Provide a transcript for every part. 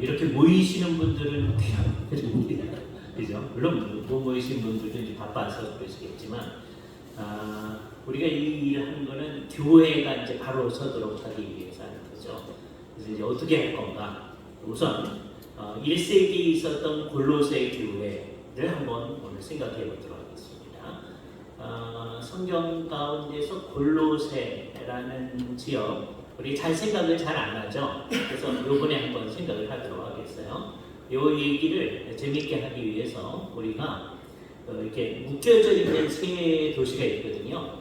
이렇게 모이시는 분들은 대학들입니다. 그죠? 물론 못 모이시는 분들도 이제 바빠서 그러시겠지만, 우리가 이 일을 하는 거는 교회가 이제 바로 서도록 하기 위해서 하는 거죠. 그래서 이제 어떻게 할 건가? 우선 1세기에 있었던 골로새 교회를 한번 오늘 생각해 보도록 하겠습니다. 성경 가운데서 골로새라는 지역, 우리 잘 생각을 잘 안 하죠. 그래서 요번에 한번 생각을 하도록 하겠어요. 요 얘기를 재밌게 하기 위해서 우리가 이렇게 묶여져 있는 세 도시가 있거든요.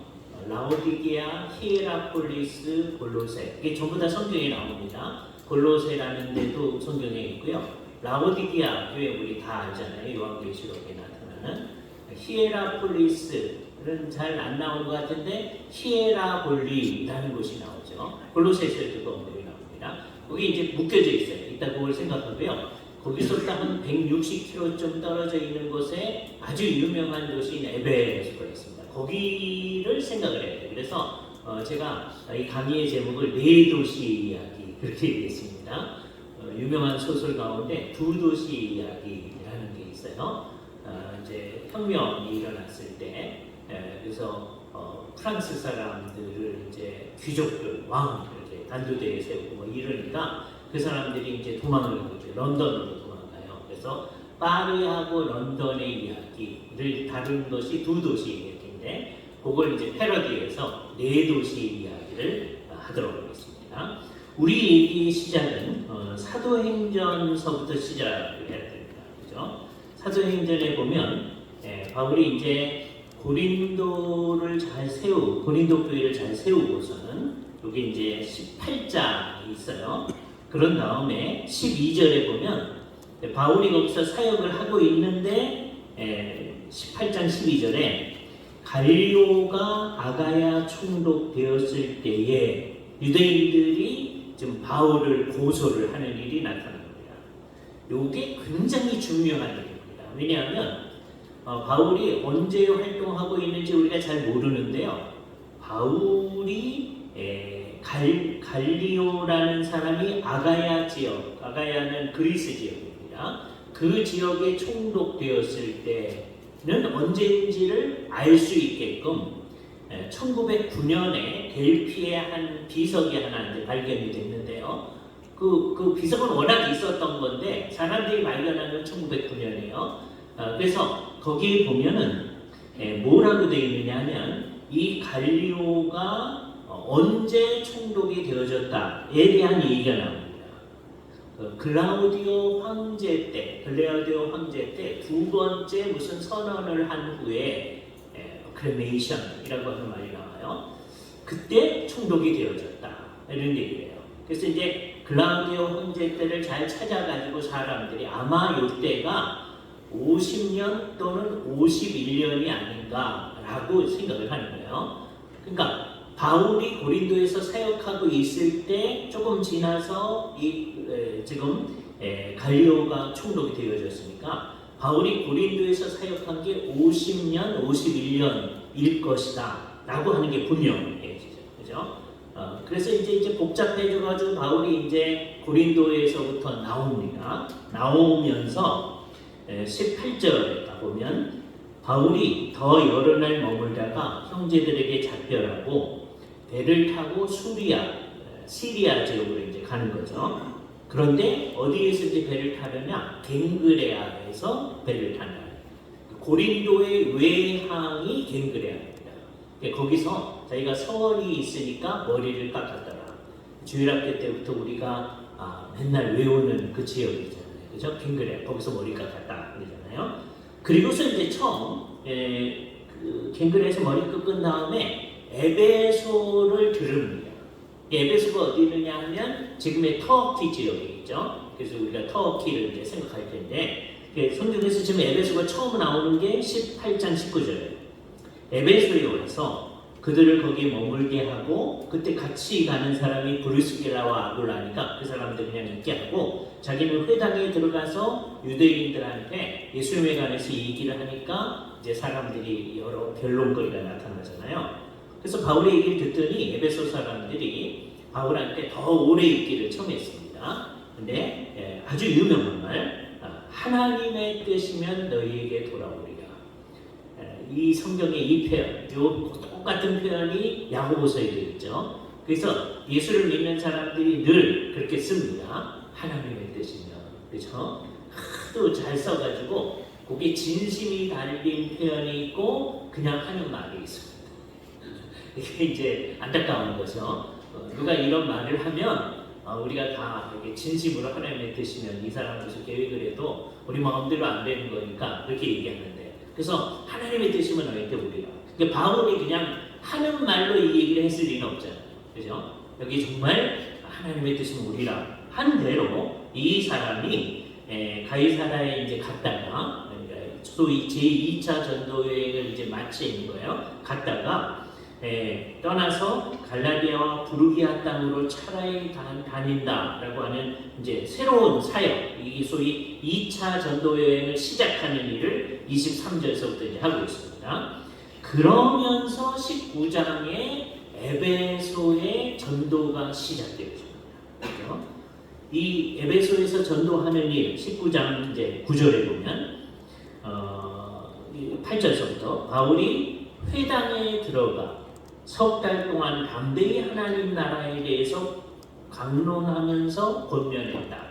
라오디게아, 히에라폴리스, 골로새. 이게 전부 다 성경에 나옵니다. 골로새라는 데도 성경에 있고요. 라오디게아 교회 우리 다 알잖아요. 요한계시록에 나타나는. 히에라폴리스는 잘 안 나오는 것 같은데 히에라볼리라는 곳이 나오죠. 골로새에서도 그 언급이 나옵니다. 거기 이제 묶여져 있어요. 이따 그걸 생각하고요. 거기서부터 한 160km 떨어져 있는 곳에 아주 유명한 도시인 에베소가 있습니다. 거기를 생각을 해야 돼요. 그래서 제가 이 강의의 제목을 네 도시 이야기 그렇게 얘기했습니다. 유명한 소설 가운데 두 도시 이야기라는 게 있어요. 이제 혁명이 일어났을 때 그래서 프랑스 사람들을 이제 귀족들, 왕 이렇게 단두대에 세우고 뭐 이러니까 그 사람들이 이제 도망을 가죠. 런던으로 도망가요. 그래서 파리하고 런던의 이야기를 다룬 것이 두 도시 이야기인데 그걸 이제 패러디해서 네 도시 이야기를 하도록 하겠습니다. 우리 얘기 시작은 사도행전서부터 시작을 해야 됩니다. 그죠? 사도행전에 보면 바울이 이제 고린도 교회를 잘 세우고서는 여기 이제 18장이 있어요. 그런 다음에 12절에 보면 바울이 거기서 사역을 하고 있는데 18장 12절에 갈리오가 아가야 총독되었을 때에 유대인들이 지금 바울을 고소를 하는 일이 나타납니다. 이게 굉장히 중요한 일입니다. 왜냐하면 바울이 언제 활동하고 있는지 우리가 잘 모르는데요. 바울이 갈리오라는 사람이 아가야 지역, 아가야는 그리스 지역입니다. 그 지역에 총독되었을 때는 언제인지를 알 수 있게끔 1909년에 델피에 한 비석이 하나 이제 발견이 됐는데요. 그 비석은 워낙 있었던 건데 사람들이 발견한 건 1909년이에요. 그래서 거기에 보면은 뭐라고 되어 있느냐 하면 이 갈리오가 언제 총독이 되어졌다에 대한 얘기가 나옵니다. 글라우디오 황제 때 두 번째 무슨 선언을 한 후에 크레메이션이라고 하는 말이 나와요. 그때 총독이 되어졌다 이런 얘기예요. 그래서 이제 글라우디오 황제 때를 잘 찾아가지고 사람들이 아마 이때가 50년 또는 51년이 아닌가라고 생각을 하는 거예요. 그러니까 바울이 고린도에서 사역하고 있을 때 조금 지나서 지금 갈리오가 총독이 되어졌으니까 바울이 고린도에서 사역한 게 50년, 51년일 것이다 라고 하는 게 분명해지죠. 그죠? 그래서 이제 복잡해져가지고 바울이 이제 고린도에서부터 나옵니다. 나오면서 18절에 가보면 바울이 더 여러 날 머물다가 형제들에게 작별하고 배를 타고 시리아 지역으로 이제 가는 거죠. 그런데 어디에서 이제 배를 타느냐? 갱그레아에서 배를 타는 고린도의 외항이 갱그레아입니다. 거기서 자기가 서원이 있으니까 머리를 깎았더라. 주일학교 때부터 우리가 맨날 외우는 그 지역이잖아요. 그죠? 갱그레아 거기서 머리 깎았다 그러잖아요. 그리고서 이제 처음 그 갱그레아에서 머리 깎은 다음에 에베소를 들읍니다. 에베소가 어디 있느냐 하면 지금의 터키 지역에 있죠. 그래서 우리가 터키를 이제 생각할 텐데 성경에서 지금 에베소가 처음 나오는 게 18장 19절이에요. 에베소에 와서 그들을 거기에 머물게 하고 그때 같이 가는 사람이 브리스길라와 아굴라니까 그 사람들 그냥 있게 하고 자기는 회당에 들어가서 유대인들한테 예수님에 관해서 얘기를 하니까 이제 사람들이 여러 변론거리가 나타나잖아요. 그래서 바울의 얘기를 듣더니 에베소 사람들이 바울한테 더 오래 있기를 청했습니다. 근데 아주 유명한 말, 하나님의 뜻이면 너희에게 돌아오리라. 이 성경의 이 표현, 요 똑같은 표현이 야고보서에도 있죠. 그래서 예수를 믿는 사람들이 늘 그렇게 씁니다. 하나님의 뜻이면, 그렇죠? 하도 잘 써가지고 거기에 진심이 달린 표현이 있고 그냥 하는 말이 있습니다. 이게 이제 안타까운 거죠. 누가 이런 말을 하면 우리가 다 이렇게 진심으로 하나님의 뜻이면 이 사람께서 계획을 해도 우리 마음대로 안 되는 거니까 그렇게 얘기하는데, 그래서 하나님의 뜻이면 너희한테 우리라. 그러니까 바울이 그냥 하는 말로 이 얘기를 했을 리는 없잖아요. 그죠? 여기 정말 하나님의 뜻이면 우리라 한 대로 이 사람이 가이사라에 이제 갔다가 소위 제2차 전도 여행을 이제 마친 거예요. 갔다가 떠나서 갈라디아와 부르기아 땅으로 차라리 다닌다라고 하는 이제 새로운 사역, 이 소위 2차 전도 여행을 시작하는 일을 23절에서부터 이제 하고 있습니다. 그러면서 19장에 에베소의 전도가 시작되었습니다. 그렇죠? 이 에베소에서 전도하는 일, 19장 이제 9절에 보면 8절서부터 바울이 회당에 들어가 석 달 동안 담대히 하나님 나라에 대해서 강론하면서 권면했다.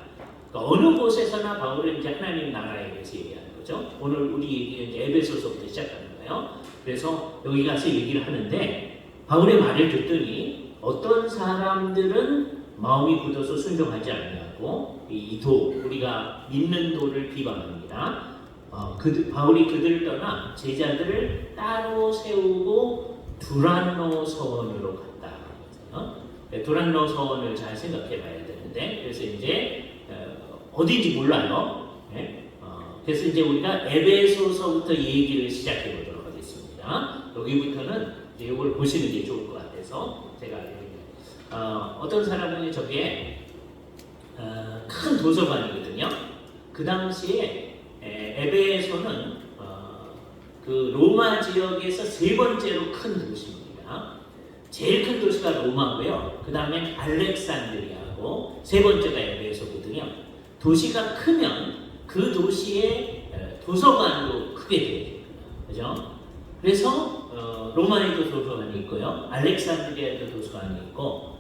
그러니까 어느 곳에서나 바울은 이제 하나님 나라에 대해서 얘기하는 거죠. 오늘 우리 얘기는 이제 에베소서부터 시작하는 거예요. 그래서 여기 가서 얘기를 하는데, 바울의 말을 듣더니 어떤 사람들은 마음이 굳어서 순종하지 않냐고 이 도, 우리가 믿는 도를 비방합니다. 바울이 그들을 떠나 제자들을 따로 세우고 두란노 서원으로 갔다. 두란노 서원을 잘 생각해 봐야 되는데, 그래서 이제 어딘지 몰라요. 그래서 이제 우리가 에베소서부터 얘기를 시작해 보도록 하겠습니다. 여기부터는 이제 이걸 보시는 게 좋을 것 같아서 제가 어떤 사람은 저게 큰 도서관이거든요. 그 당시에 에베소는 그 로마 지역에서 세 번째로 큰 도시입니다. 제일 큰 도시가 로마고요. 그 다음에 알렉산드리아고 세 번째가 에베소거든요. 도시가 크면 그 도시의 도서관도 크게 돼요. 그죠? 그래서 로마에도 도서관이 있고요. 알렉산드리아에도 도서관이 있고,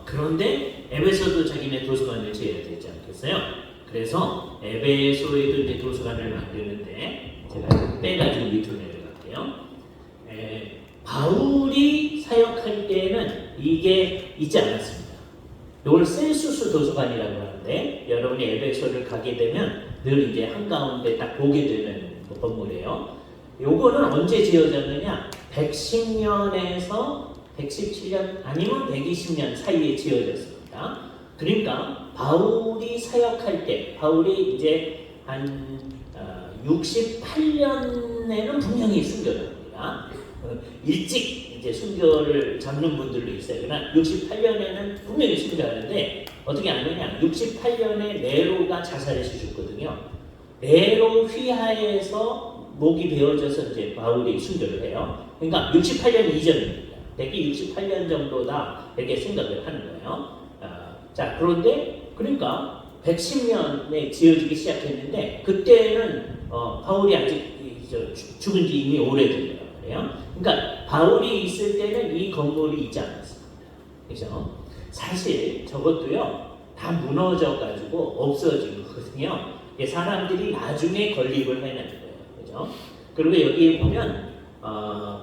그런데 에베소도 자기네 도서관을 지어야 되지 않겠어요? 그래서 에베소에도 이제 도서관을 만드는데, 제가 빼가지고 밑으로 내려갈게요. 바울이 사역할 때는 이게 있지 않았습니다. 이걸 셀수스 도서관이라고 하는데, 여러분이 에베소를 가게 되면 늘 이제 한가운데 딱 보게 되는 건물이에요. 요거는 언제 지어졌느냐? 110년에서 117년 아니면 120년 사이에 지어졌습니다. 그러니까 바울이 사역할 때, 바울이 이제 한 68년에는 분명히 순교를 합니다. 일찍 이제 순교를 잡는 분들도 있어요. 그러나 68년에는 분명히 순교하는데 어떻게 아느냐? 68년에 네로가 자살해서 죽거든요. 네로 휘하에서 목이 베어져서 이제 바울이 순교를 해요. 그러니까 68년 이전입니다. 대개 68년 정도다 이렇게 생각을 하는 거예요. 자, 그런데 그러니까 110년에 지어지기 시작했는데 그때는 바울이 아직 죽은 지 이미 오래된 거란 말이에요. 그러니까 바울이 있을 때는 이 건물이 있지 않았습니다. 그죠? 사실 저것도요 다 무너져가지고 없어진 거거든요. 사람들이 나중에 건립을 해내는 거예요. 그죠? 그리고 여기에 보면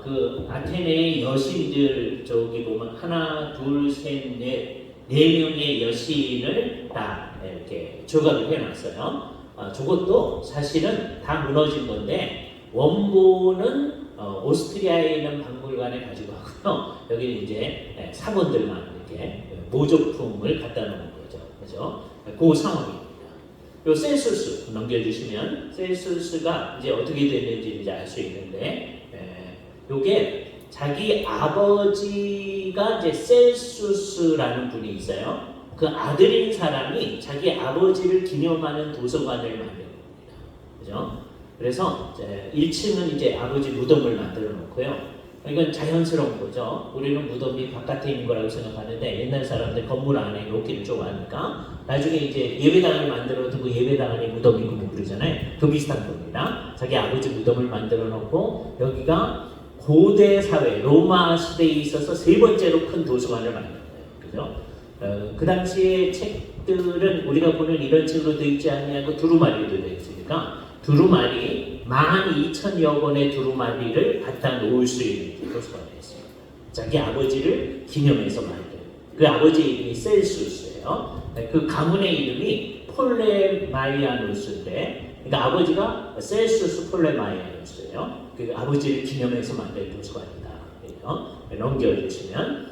그 아테네의 여신들 저기 보면 하나, 둘, 셋, 넷, 네 명의 여신을 다 이렇게 조각을 해놨어요. 저것도 사실은 다 무너진 건데 원본은 오스트리아에 있는 박물관에 가지고 가고요. 여기는 이제 사본들만 이렇게 모조품을 갖다 놓은 거죠. 그죠? 그 상황입니다. 요 셀수스 넘겨주시면 셀수스가 이제 어떻게 됐는지 이제 알 수 있는데, 요게 자기 아버지가 이제 셀수스라는 분이 있어요. 그 아들인 사람이 자기 아버지를 기념하는 도서관을 만든 겁니다. 그죠? 그래서 1층은 이제 아버지 무덤을 만들어 놓고요. 이건 자연스러운 거죠. 우리는 무덤이 바깥에 있는 거라고 생각하는데 옛날 사람들 건물 안에 놓기를 좋아하니까 나중에 이제 예배당을 만들어 두고 예배당 안에 무덤이 있고 뭐 그러잖아요. 그 비슷한 겁니다. 자기 아버지 무덤을 만들어 놓고 여기가 고대 사회 로마 시대에 있어서 세 번째로 큰 도서관을 만든 거예요. 그죠? 그 당시에 책들은 우리가 보는 이런 책으로 되어 있지 않냐고 두루마리로 되어 있으니까 두루마리 12,000여 권의 두루마리를 갖다 놓을 수 있는 도서관이었어요. 자기 아버지를 기념해서 만든 그 아버지 이름이 셀수스예요. 그 가문의 이름이 폴레마이아누스인데 그러니까 아버지가 셀수스 폴레마이아누스예요. 그 아버지를 기념해서 만든 도서관이다. 넘겨주시면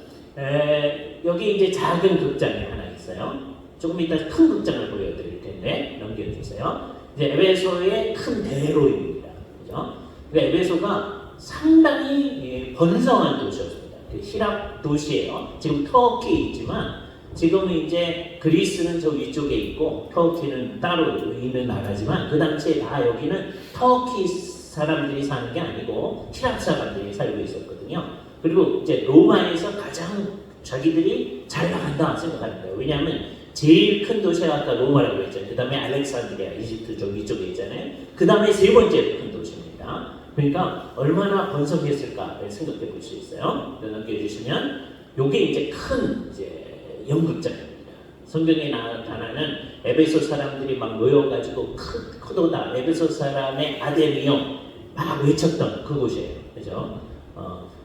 여기 이제 작은 극장이 하나 있어요. 조금 이따 큰 극장을 보여드릴 텐데 넘겨주세요. 이제 에베소의 큰 대로입니다. 그죠? 그러니까 에베소가 상당히 번성한 도시였습니다. 그 히랍 도시예요. 지금 터키 있지만 지금은 이제 그리스는 저 위쪽에 있고 터키는 따로 있는 나라지만 그 당시에 다 여기는 터키 사람들이 사는 게 아니고 히랍 사람들이 살고 있었거든요. 그리고 이제 로마에서 가장 자기들이 잘 나간다 생각하는 거예요. 왜냐하면 제일 큰 도시가 아까 로마라고 했잖아요. 그 다음에 알렉산드리아, 이집트 쪽 이쪽에 있잖아요. 그 다음에 세 번째 큰 도시입니다. 그러니까 얼마나 번성했을까를 생각해 볼 수 있어요. 넘겨주시면 요게 이제 큰 이제 연극장입니다. 성경에 나타나는 에베소 사람들이 막 모여가지고 크도다 에베소 사람의 아데미엄 막 외쳤던 그곳이에요. 그죠?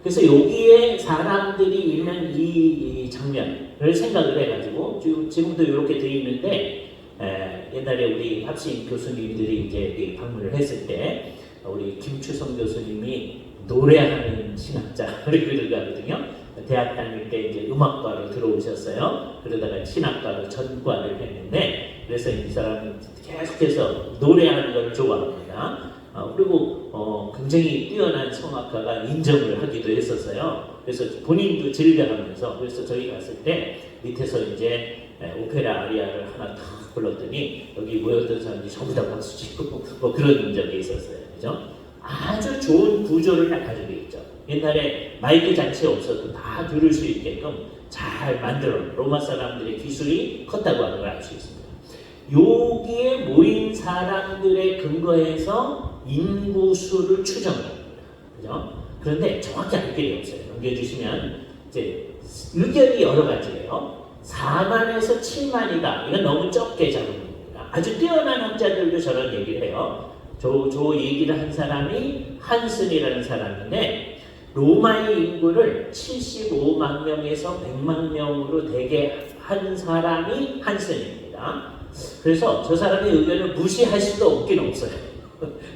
그래서 여기에 사람들이 있는 이 장면을 생각을 해가지고 지금도 이렇게 되어 있는데 옛날에 우리 합신 교수님들이 이제 방문을 했을 때 우리 김추성 교수님이 노래하는 신학자를 그러거든요. 대학 다닐 때 이제 음악과로 들어오셨어요. 그러다가 신학과로 전과를 했는데 그래서 이 사람은 계속해서 노래하는 걸 좋아합니다. 그리고 굉장히 뛰어난 성악가가 인정을 하기도 했었어요. 그래서 본인도 즐겨하면서 그래서 저희 갔을 때 밑에서 이제 오페라 아리아를 하나 탁 불렀더니 여기 모였던 사람들이 전부 다 박수 치고 뭐 그런 적이 있었어요. 그죠? 아주 좋은 구조를 가지고 있죠. 옛날에 마이크 장치 없어도 다 들을 수 있게끔 잘 만들어 로마 사람들의 기술이 컸다고 하는 걸 알 수 있습니다. 여기에 모인 사람들의 근거에서 인구수를 추정합니다. 그죠? 그런데 정확히 알 길이 없어요. 넘겨주시면 이제 의견이 여러 가지예요. 4만에서 7만이다. 이건 너무 적게 잡은 겁니다. 아주 뛰어난 학자들도 저런 얘기를 해요. 저 얘기를 한 사람이 한슨이라는 사람인데 로마의 인구를 75만 명에서 100만 명으로 되게 한 사람이 한슨입니다. 그래서 저 사람의 의견을 무시할 수도 없긴 없어요.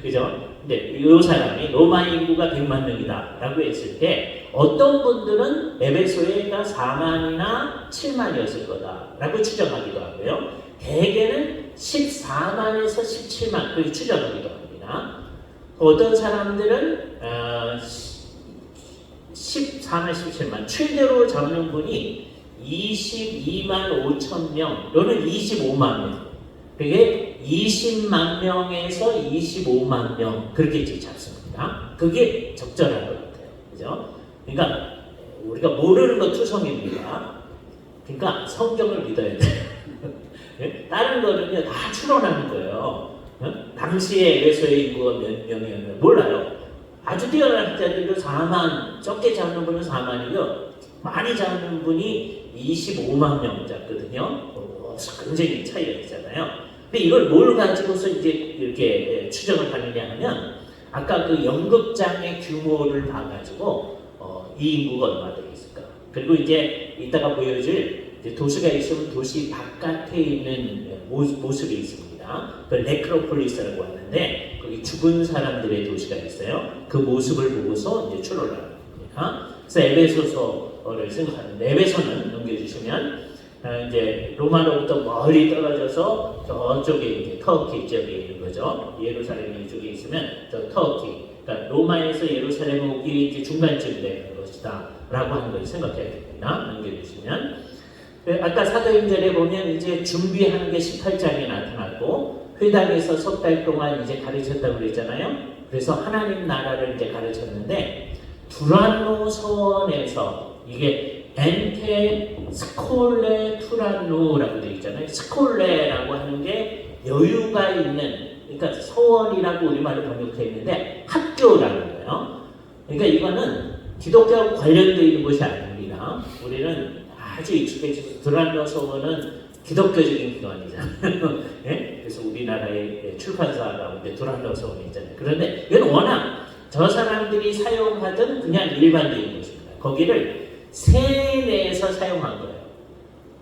그죠? 근데 이 사람이 로마의 인구가 100만 명이다 라고 했을 때 어떤 분들은 에베소에가 4만이나 7만이었을 거다 라고 추정하기도 하고요. 대개는 14만에서 17만 그렇게 추정하기도 합니다. 어떤 사람들은 14만, 17만 최대로 잡는 분이 22만 5천 명 또는 25만 명 그게 20만 명에서 25만 명 그렇게 잡습니다. 그게 적절한 것 같아요. 그죠? 그러니까 우리가 모르는 거 투성입니다. 그러니까 성경을 믿어야 돼요. 다른 거는요 다 추론하는 거예요. 당시에 에베소의 인구가 몇 명이었는지 몰라요. 아주 뛰어난 학자들도 4만 적게 잡는 분은 4만이고요. 많이 잡는 분이 25만 명 잡거든요. 굉장히 차이가 있잖아요. 근데 이걸 뭘 가지고서 이제 이렇게 추정을 하느냐 하면 아까 그 연극장의 규모를 봐가지고 이 인구가 얼마 되겠을까. 그리고 이제 이따가 보여줄 이제 도시가 있으면 도시 바깥에 있는 모습이 있습니다. 그걸 네크로폴리스라고 하는데 거기 죽은 사람들의 도시가 있어요. 그 모습을 보고서 이제 추론을 합니다. 그래서 에베소서를 생각하는데 에베소는 넘겨주시면 이제 로마로부터 멀리 떨어져서 저쪽에 이제 터키 지역에 있는 거죠. 예루살렘 이쪽에 있으면 저 터키. 그러니까 로마에서 예루살렘 오기 이제 중간쯤 되는 것이다라고 하는 걸 생각해야 됩니다. 넘겨주시면 아까 사도행전에 보면 이제 준비하는 게 18장에 나타났고 회당에서 석 달 동안 이제 가르쳤다고 그랬잖아요. 그래서 하나님 나라를 이제 가르쳤는데 두란노 서원에서 이게 엔테 스콜레 투란노라고 되어 있잖아요. 스콜레라고 하는 게 여유가 있는, 그러니까 서원이라고 우리말로 번역했는데 학교라는 거예요. 그러니까 이거는 기독교하고 관련되어 있는 것이 아닙니다. 우리는 아주 익숙해져서 두란노 서원은 기독교적인 기관이잖아요. 예? 그래서 우리나라의 출판사 가운데 두란노 서원이 있잖아요. 그런데 이건 워낙 저 사람들이 사용하던 그냥 일반적인 것입니다. 거기를 세내에서 사용한 거예요.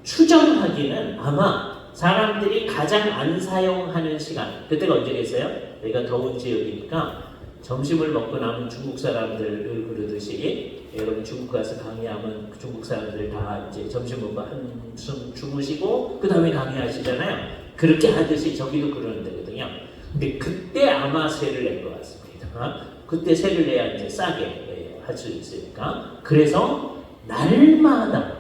추정하기는 아마 사람들이 가장 안 사용하는 시간, 그때가 언제겠어요? 여기가 더운 지역이니까 점심을 먹고 나면 중국 사람들을 그러듯이 여러분 중국 가서 강의하면 중국 사람들 다 이제 점심 먹고 한숨 주무시고 그 다음에 강의하시잖아요. 그렇게 하듯이 저기도 그러는 데거든요. 근데 그때 아마 세를 낸 것 같습니다. 그때 세를 내야 이제 싸게 할 수 있으니까. 그래서 날마다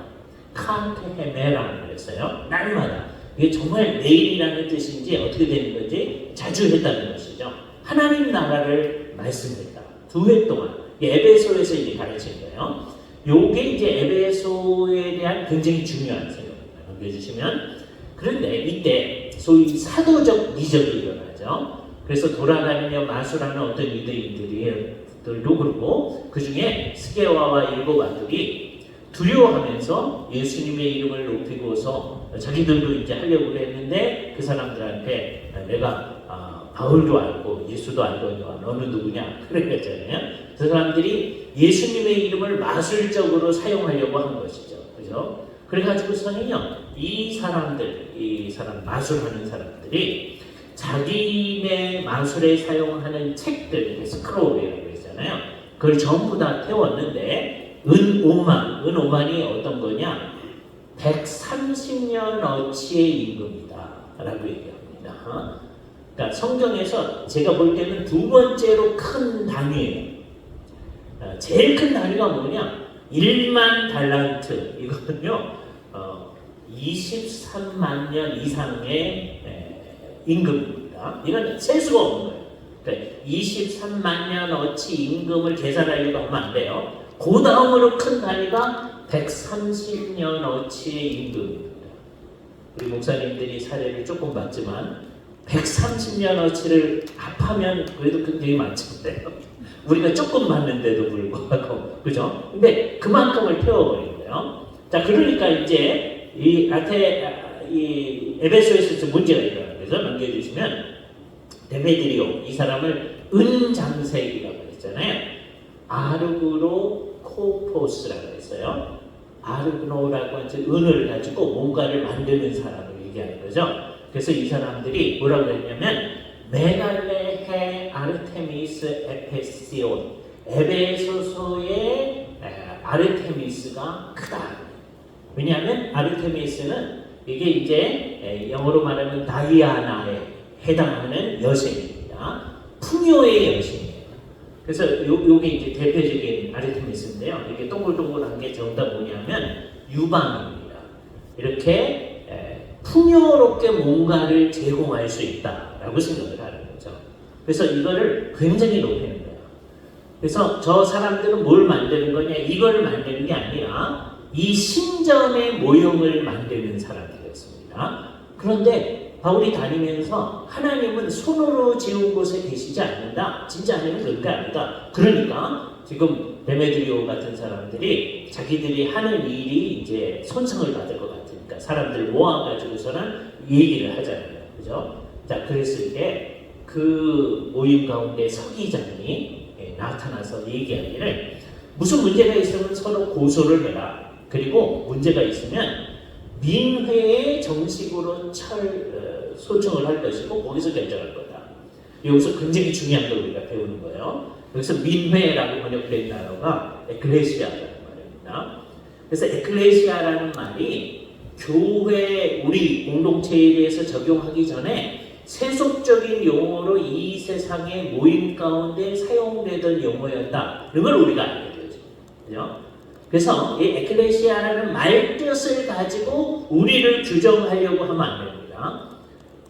카테헤메라고 그랬어요. 날마다. 이게 정말 내일이라는 뜻인지 어떻게 되는 건지 자주 했다는 것이죠. 하나님 나라를 말씀했다. 2회 동안 에베소에서 이제 가르친 거예요. 요게 이제 에베소에 대한 굉장히 중요한 생각입니다. 넘겨주시면. 그런데 이때 소위 사도적 미적이 일어나죠. 그래서 돌아다니며 마술하는 어떤 유대인들도 그렇고 그 중에 스게와와 일곱 아들이 두려워하면서 예수님의 이름을 높이고서 자기들도 이제 하려고 했는데 그 사람들한테 내가 바울도 알고 예수도 알거니와 너는 누구냐 그랬잖아요. 그 사람들이 예수님의 이름을 마술적으로 사용하려고 한 것이죠. 그죠? 그래가지고서는요, 이 사람 마술하는 사람들이 자기네 마술에 사용하는 책들, 스크롤이라고 했잖아요. 그걸 전부 다 태웠는데 은 5만이 어떤 거냐? 130년 어치의 임금이다 라고 얘기합니다. 그러니까 성경에서 제가 볼 때는 두 번째로 큰 단위예요. 제일 큰 단위가 뭐냐? 1만 달란트. 이거는요, 23만 년 이상의 임금입니다. 이건 셀 수가 없는 거예요. 그러니까 23만 년 어치 임금을 계산하려고 하면 안 돼요. 그 다음으로 큰 단위가 130년 어치의 임금입니다. 우리 목사님들이 사례를 조금 봤지만 130년 어치를 합하면 그래도 굉장히 많잖아요. 우리가 조금 맞는데도 불구하고, 그죠? 근데 그만큼을 태워버린 거예요. 자, 그러니까 이제 이 에베소에서 문제가 일어나는 거죠. 넘겨주시면 데메드리오, 이 사람을 은장색이라고 했잖아요. 아르그노 코포스라고 했어요. 아르그노라고 하는 은을 가지고 뭔가를 만드는 사람을 얘기하는 거죠. 그래서 이 사람들이 뭐라고 했냐면 메갈레헤 아르테미스 에페시온, 에베소서의 아르테미스가 크다. 왜냐하면 아르테미스는 이게 이제 영어로 말하면 다이아나에 해당하는 여신입니다. 풍요의 여신이에요. 그래서 요게 이제 대표적인 아르테미스인데요. 이게 동글동글한 게 전부 다 뭐냐면 유방입니다. 이렇게 풍요롭게 뭔가를 제공할 수 있다라고 생각을 하는 거죠. 그래서 이거를 굉장히 높이는 거예요. 그래서 저 사람들은 뭘 만드는 거냐? 이거를 만드는 게 아니라 이 신전의 모형을 만드는 사람들이었습니다. 그런데 바울이 다니면서 하나님은 손으로 지은 곳에 계시지 않는다. 진짜 하나님은 그렇게 아니다. 그러니까 지금 데메드리오 같은 사람들이 자기들이 하는 일이 이제 손상을 받을 것 같으니까 사람들 모아가지고서는 얘기를 하잖아요. 그죠? 자, 그랬을 때 그 모임 가운데 서기장이 나타나서 얘기하기를 무슨 문제가 있으면 서로 고소를 해라. 그리고 문제가 있으면 민회에 정식으로 소청을 할 것이고 거기서 결정할 거다. 여기서 굉장히 중요한 걸 우리가 배우는 거예요. 여기서 민회라고 번역된 단어가 에클레시아라는 말입니다. 그래서 에클레시아라는 말이 교회 우리 공동체에 대해서 적용하기 전에 세속적인 용어로 이 세상의 모임 가운데 사용되던 용어였다. 이걸 우리가 알게 되죠. 그죠? 그래서 이 에클레시아라는 말 뜻을 가지고 우리를 규정하려고 하면 안 됩니다.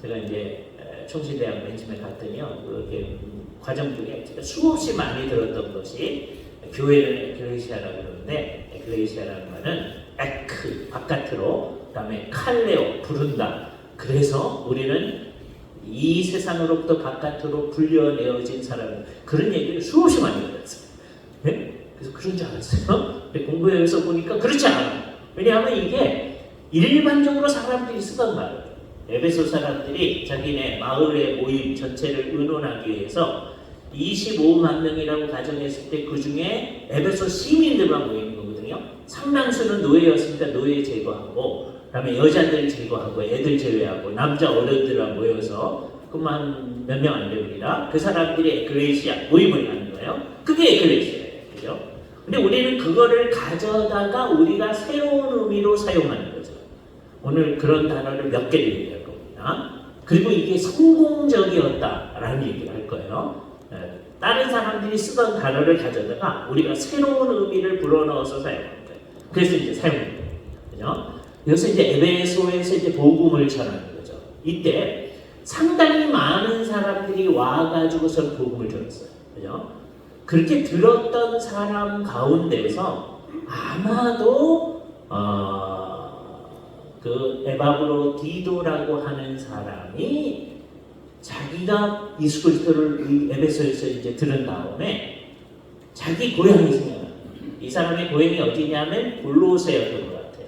제가 이제 총신대학 맨 처음에 갔더니요, 그렇게 과정 중에 제가 수없이 많이 들었던 것이 교회는 에클레시아라고 그러는데 에클레시아라는 말은 에크 바깥으로, 그다음에 칼레오 부른다. 그래서 우리는 이 세상으로부터 바깥으로 불려내어진 사람, 그런 얘기를 수없이 많이 들었어요. 네? 그래서 그런 줄 알았어요. 공부해서 보니까 그렇지 않아요. 왜냐하면 이게 일반적으로 사람들이 쓰던 말이에요. 에베소 사람들이 자기네 마을의 모임 전체를 의논하기 위해서 25만 명이라고 가정했을 때 그 중에 에베소 시민들만 모이는 거거든요. 상당수는 노예였으니까 노예 제거하고, 그다음에 여자들 제거하고, 애들 제외하고, 남자 어른들만 모여서 그만 몇 명 안 됩니다. 그 사람들이 에클레시아 모임을 하는 거예요. 그게 에클레시아예요, 그죠? 근데 우리는 그거를 가져다가 우리가 새로운 의미로 사용하는 거죠. 오늘 그런 단어를 몇 개를 얘기할 겁니다. 그리고 이게 성공적이었다라는 얘기를 할 거예요. 다른 사람들이 쓰던 단어를 가져다가 우리가 새로운 의미를 불어넣어서 사용하는 거예요. 그래서 이제 사용하는 거예요. 그죠? 여기서 이제 에베소에서 이제 복음을 전하는 거죠. 이때 상당히 많은 사람들이 와가지고서 복음을 들었어요. 그죠? 그렇게 들었던 사람 가운데서 아마도 그 에바브로디도라고 하는 사람이 자기가 예수 그리스도를 에베소에서 이제 들은 다음에 자기 고향이 생겨나요. 이 사람의 고향이 어디냐면 골로새였던 것 같아요.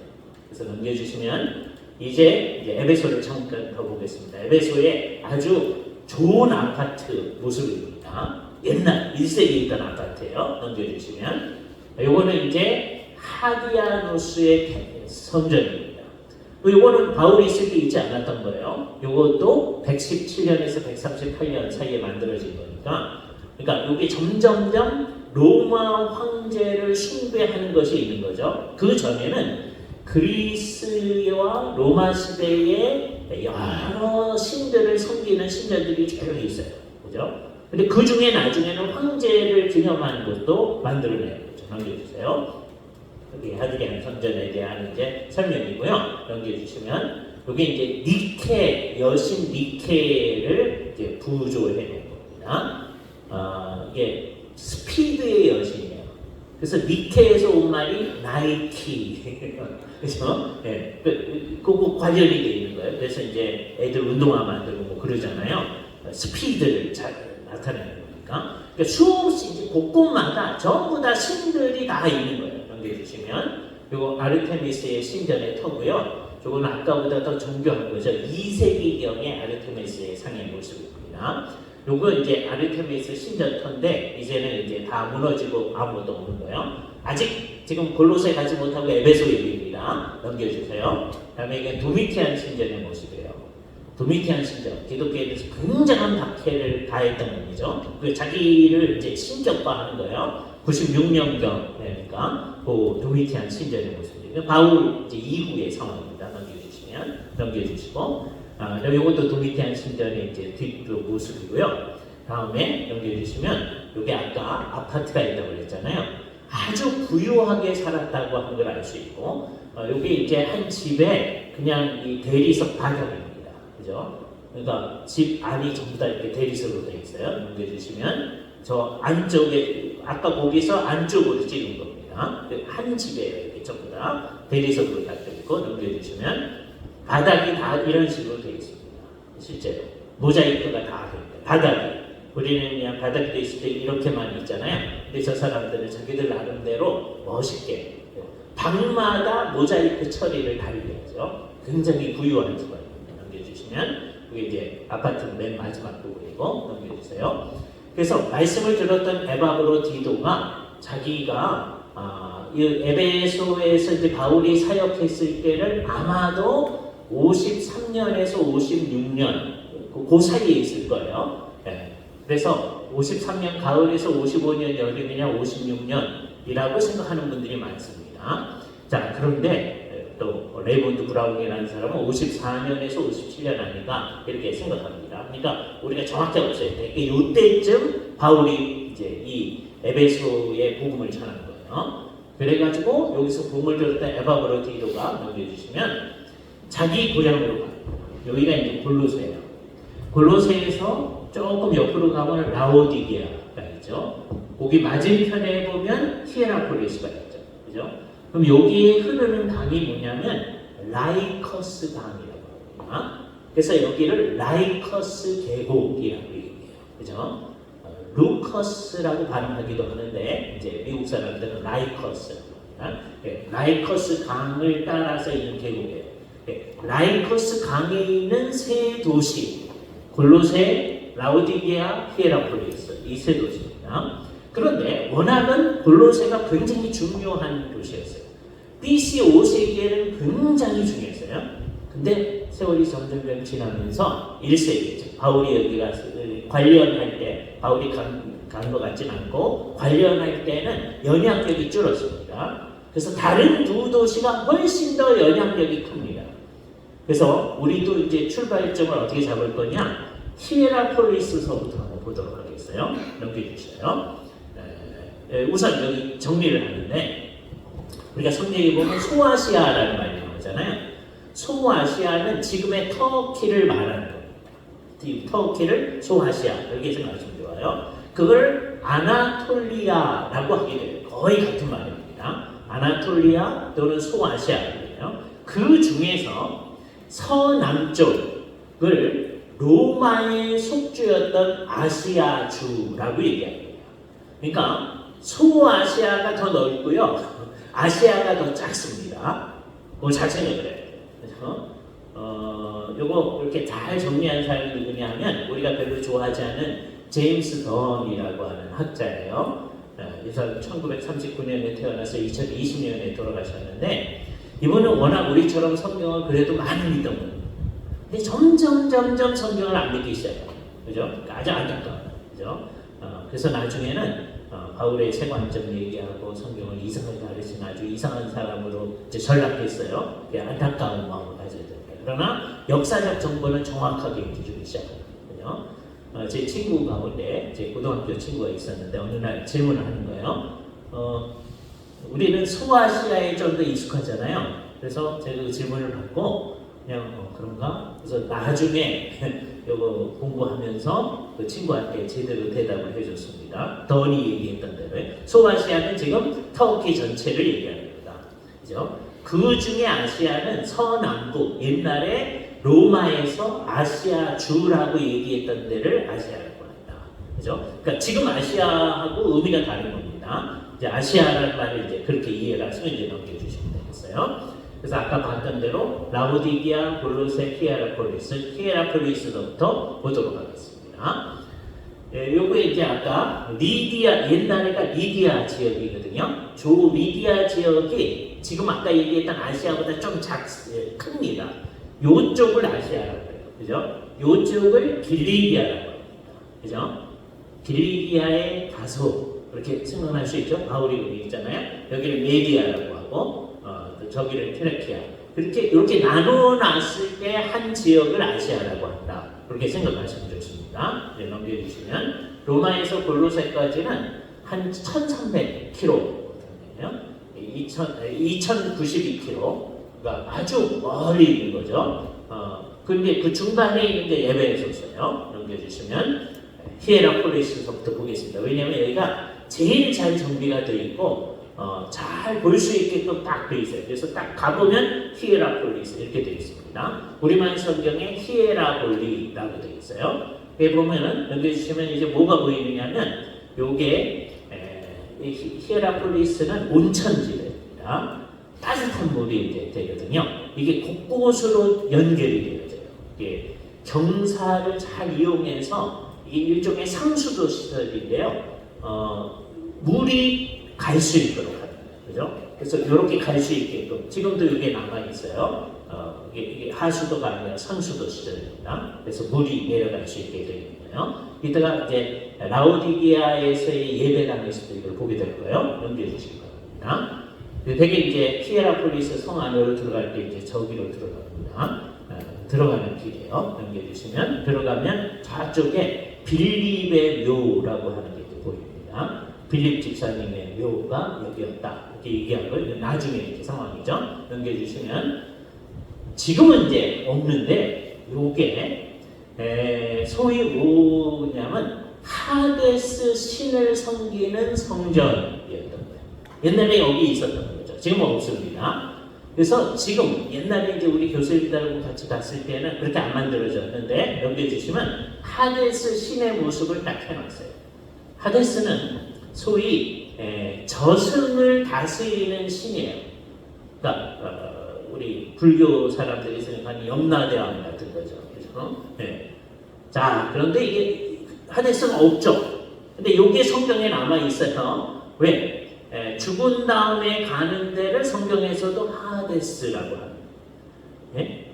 그래서 넘겨주시면 이제 에베소를 잠깐 가보겠습니다. 에베소의 아주 좋은 아파트 모습입니다. 옛날 1세기에 있던 아파트예요. 넘겨주시면 요거는 이제 하디아누스의 성전입니다. 요거는 바울이 있을 때 있지 않았던 거예요. 요것도 117년에서 138년 사이에 만들어진 거니까, 그러니까 이게 점점점 로마 황제를 숭배하는 것이 있는 거죠. 그 전에는 그리스와 로마 시대에 여러 신들을 섬기는 신전들이 조용히 있어요. 그죠? 근데 그 중에 나중에는 황제를 기념하는 것도 만들어내는 거죠. 넘겨주세요. 여기 하드리안 성전에 대한 이제 설명이고요. 넘겨주시면 여기 이제 니케, 여신 니케를 이제 부조해 놓은 겁니다. 이게 스피드의 여신이에요. 그래서 니케에서 온 말이 나이키. 그죠? 예. 그거 관련이 돼 있는 거예요. 그래서 이제 애들 운동화 만들고 뭐 그러잖아요. 스피드를 잘 나타내는 거니까. 그러니까 수없이 이제 곳곳마다 전부 다 신들이 다 있는 거예요. 넘겨주시면. 그리고 아르테미스의 신전의 터고요. 저거는 아까보다 더 정교한 거죠. 2세기경의 아르테미스의 상의 모습입니다. 요거 이제 아르테미스 신전터인데 이제는 이제 다 무너지고 아무것도 없는 거예요. 아직 지금 골로새 가지 못하고 에베소 얘기입니다. 넘겨주세요. 다음에 이게 도미티안 신전의 모습이에요. 도미티안 신전, 기독교에 대해서 굉장한 박해를 가했던 분이죠. 그 자기를 이제 신격화하는 거예요. 96년경 그러니까 그 도미티안 신전의 모습이에요. 바울 이제 이후의 상황입니다. 넘겨주시고. 이것도 도미티안 신전의 이제 뒷도 모습이고요. 다음에 넘겨주시면 이게 아까 아파트가 있다고 그랬잖아요. 아주 부유하게 살았다고 하는 걸 알 수 있고, 이게 이제 한 집에 그냥 이 대리석 바닥입니다. 그죠? 그러니까 집 안이 전부 다 이렇게 대리석으로 되어 있어요. 넘겨주시면 저 안쪽에 아까 거기서 안쪽으로 찍은 겁니다. 한 집에 이렇게 전부 다 대리석으로 다 되어 있고, 넘겨주시면 바닥이 다 이런 식으로 되어 있습니다. 실제로 모자이크가 다 됩니다. 바닥이 우리는 그냥 바닥에 되어 있을 때 이렇게만 있잖아요. 근데 저 사람들은 자기들 나름대로 멋있게 방마다 모자이크 처리를 달리하죠. 굉장히 부유한 집안입니다. 넘겨주시면 이게 이제 아파트 맨 마지막 부분이고, 넘겨주세요. 그래서 말씀을 들었던 에바브로디도가 자기가 이 에베소에서 이제 바울이 사역했을 때는 아마도 53년에서 56년 그 사이에 있을 거예요. 네. 그래서 53년 가을에서 55년 여름이냐 56년이라고 생각하는 분들이 많습니다. 자, 그런데 또 레이몬드 브라운이라는 사람은 54년에서 57년 아닌가 이렇게 생각합니다. 그러니까 우리가 정확히 없어야 돼. 이때쯤 바울이 이제 이 에베소의 복음을 전한 거예요. 그래가지고 여기서 복음을 들었던 에바브로디도가 넘겨주시면 자기 고향으로 가요. 여기가 이제 골로새예요. 골로새에서 조금 옆으로 가면 라오디게아가 있죠. 그죠? 거기 맞은편에 보면 히에라폴리스가 있죠. 그죠? 그럼 여기에 흐르는 강이 뭐냐면 라이커스 강이라고 합니다. 그래서 여기를 라이커스 계곡이라고 얘기해요. 그죠? 루커스라고 발음하기도 하는데 이제 미국 사람들은 라이커스라고 합니다. 네, 라이커스 강을 따라서 있는 계곡이에요. 네, 라이커스 강에 있는 세 도시 골로새, 라오디게아, 히에라폴리스 이 세 도시입니다. 그런데 워낙은 골로새가 굉장히 중요한 도시였어요. BC 5세기에는 굉장히 중요했어요. 근데 세월이 점점 지나면서 1세기, 바울이 여기 가서 관련할 때, 바울이 간 것 같진 않고 관련할 때는 영향력이 줄었습니다. 그래서 다른 두 도시가 훨씬 더 영향력이 큽니다. 그래서 우리도 이제 출발점을 어떻게 잡을 거냐? 히에라폴리스서부터 한번 보도록 하겠어요. 넘겨주세요. 우선 여기 정리를 하는데 우리가 성경에 보면 소아시아라는 말이 나오잖아요. 소아시아는 지금의 터키를 말하는 거예요. 터키를 소아시아 이렇게 생각하시면 좋아요. 그걸 아나톨리아라고 하게 돼요. 거의 같은 말입니다. 아나톨리아 또는 소아시아예요. 그 중에서 서남쪽을 로마의 속주였던 아시아주라고 얘기합니다. 그러니까 소아시아가 더 넓고요. 아시아가 더 작습니다. 그 자체는 그래요. 그래서 요거 이렇게 잘 정리한 사람이 누구냐 하면 우리가 별로 좋아하지 않은 제임스 던이라고 하는 학자예요. 이 사람 1939년에 태어나서 2020년에 돌아가셨는데 이분은 워낙 우리처럼 성경을 그래도 많이 믿던 분이에요. 근데 점점 성경을 안 믿기 시작해요. 그죠? 아주 안타까워요. 그죠? 그래서 나중에는 바울의 세관점 얘기하고 성경을 이상하게 가르치는 아주 이상한 사람으로 이제 전락했어요. 안타까운 마음을 가져야 됩니다. 그러나 역사적 정보는 정확하게 주기 시작하거든요. 제 친구 가운데 제 고등학교 친구가 있었는데 어느 날 질문을 하는 거예요. 우리는 소아시아에 좀 더 익숙하잖아요. 그래서 제가 그 질문을 받고 그냥 그런가? 그래서 나중에 이거 공부하면서 그 친구한테 제대로 대답을 해줬습니다. 던이 얘기했던 대로 소아시아는 지금 터키 전체를 얘기하는 겁니다. 그죠? 그 중에 아시아는 서남부 옛날에 로마에서 아시아주라고 얘기했던 데를 아시아라고 한다. 그죠? 그러니까 지금 아시아하고 의미가 다른 겁니다. 이제 아시아라는 말을 이제 그렇게 이해를 하시면 이제 넘겨주시면 되겠어요. 그래서 아까 봤던 대로 라오디게아, 골로새, 히에라폴리스부터 보도록 하겠습니다. 요게 이제 아까 리디아, 옛날에가 리디아 지역이거든요. 조 리디아 지역이 지금 아까 얘기했던 아시아보다 좀 큽니다. 요쪽을 아시아라고 해요. 그죠? 요쪽을 길리기아라고 합니다. 그죠? 길리기아의 다소 이렇게 생각할 수 있죠. 바울이 여기 있잖아요. 여기를 메디아라고 하고 저기를 트레키아. 이렇게 나눠놨을 때 한 지역을 아시아라고 한다. 그렇게 생각하시면 좋습니다. 네, 넘겨주시면 로마에서 골로새까지는 한 1,300km거든요. 2,092km가 아주 멀리 있는 거죠. 근데 그 중간에 있는 게 에베소서예요. 넘겨주시면 히에라폴리스서부터 보겠습니다. 왜냐하면 여기가 제일 잘 정비가 되어 있고 잘 볼 수 있게끔 딱 되어 있어요. 그래서 딱 가보면 히에라폴리스 이렇게 되어 있습니다. 우리말 성경에 히에라볼리라고 되어 있어요. 여기 보면은 넘겨주시면 이제 뭐가 보이느냐면 요게 히에라폴리스는 온천지대입니다. 따뜻한 물이 이제 되거든요. 이게 곳곳으로 연결이 되어져요. 이게 경사를 잘 이용해서 이게 일종의 상수도 시설인데요. 물이 갈 수 있도록 합니다. 그죠? 그래서 이렇게 갈 수 있게끔 지금도 이게 남아 있어요. 이게 하수도가 아니라 상수도 시설입니다. 그래서 물이 내려갈 수 있게 되어 있고요. 이따가 이제 라오디게아에서의 예배당에서도 이걸 보게 될 거예요. 넘겨주실 겁니다. 되게 이제 히에라폴리스 성 안으로 들어갈 때 이제 저기로 들어갑니다. 들어가는 길이에요. 넘겨주시면 들어가면 저쪽에 빌립의 묘라고 하는 게 보입니다. 빌립 집사님의 묘가 여기였다. 이렇게 얘기한 걸 나중에 이렇게 상황이죠. 넘겨주시면 지금은 이제 없는데 요게 소위 뭐냐면 하데스 신을 섬기는 성전이었던 거예요. 옛날에 여기 있었던 거죠. 지금은 없습니다. 그래서 지금 옛날에 이제 우리 교수님들하고 같이 갔을 때는 그렇게 안 만들어졌는데 여기 주시면 하데스 신의 모습을 딱 해놨어요. 하데스는 소위 저승을 다스리는 신이에요. 그러니까 우리 불교 사람들이 생각하는 염라대왕 같은 거죠. 그렇죠? 네. 자, 그런데 이게 하데스는 없죠. 근데 이게 성경에 남아 있어요. 왜? 죽은 다음에 가는 데를 성경에서도 하데스라고 합니다. 예?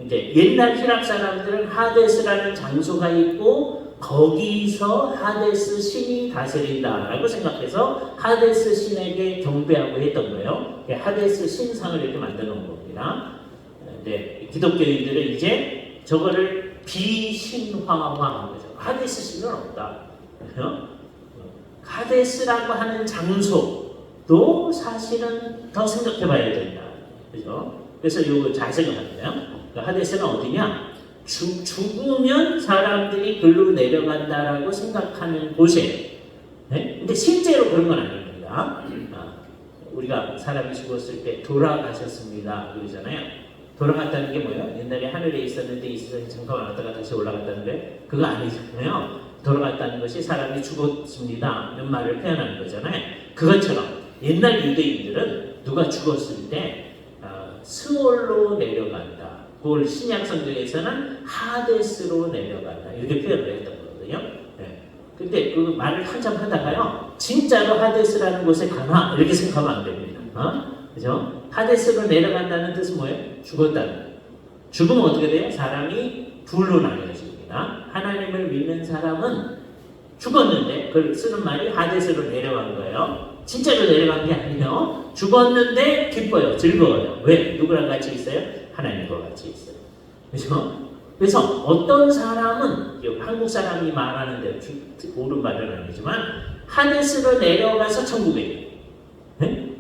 이제 옛날 히랍 사람들은 하데스라는 장소가 있고 거기서 하데스 신이 다스린다라고 생각해서 하데스 신에게 경배하고 했던 거예요. 하데스 신상을 이렇게 만들어 놓은 겁니다. 근데 기독교인들은 이제 저거를 비신화한 거죠. 하데스 신은 없다. 하데스라고 하는 장소도 사실은 더 생각해 봐야 된다. 그죠? 그래서 이거 잘 생각하세요. 하데스는 어디냐? 죽으면 사람들이 글로 내려간다라고 생각하는 곳이에요. 네? 근데 실제로 그런 건 아닙니다. 우리가 사람이 죽었을 때 돌아가셨습니다. 그러잖아요. 돌아갔다는 게 뭐예요? 옛날에 하늘에 있었는데 이 세상에 잠깐 왔다가 다시 올라갔다는데 그거 아니잖아요. 돌아갔다는 것이 사람이 죽었습니다는 말을 표현하는 거잖아요. 그것처럼 옛날 유대인들은 누가 죽었을 때 스올로 내려간다. 그걸 신약 성경에서는 하데스로 내려간다. 이렇게 표현을 했던 거거든요. 네. 근데 그 말을 한참 하다가요. 진짜로 하데스라는 곳에 가나? 이렇게 생각하면 안 됩니다. 그죠? 하데스로 내려간다는 뜻은 뭐예요? 죽었다는 거예요. 죽으면 어떻게 돼요? 사람이 둘로 나뉘어집니다. 하나님을 믿는 사람은 죽었는데 그걸 쓰는 말이 하데스로 내려간 거예요. 진짜로 내려간 게 아니에요. 죽었는데 기뻐요. 즐거워요. 왜? 누구랑 같이 있어요? 하나님과 같이 있어요. 그렇죠? 그래서 어떤 사람은 한국 사람이 말하는 대로 옳은 말은 아니지만 하데스로 내려가서 천국에 있어요. 네?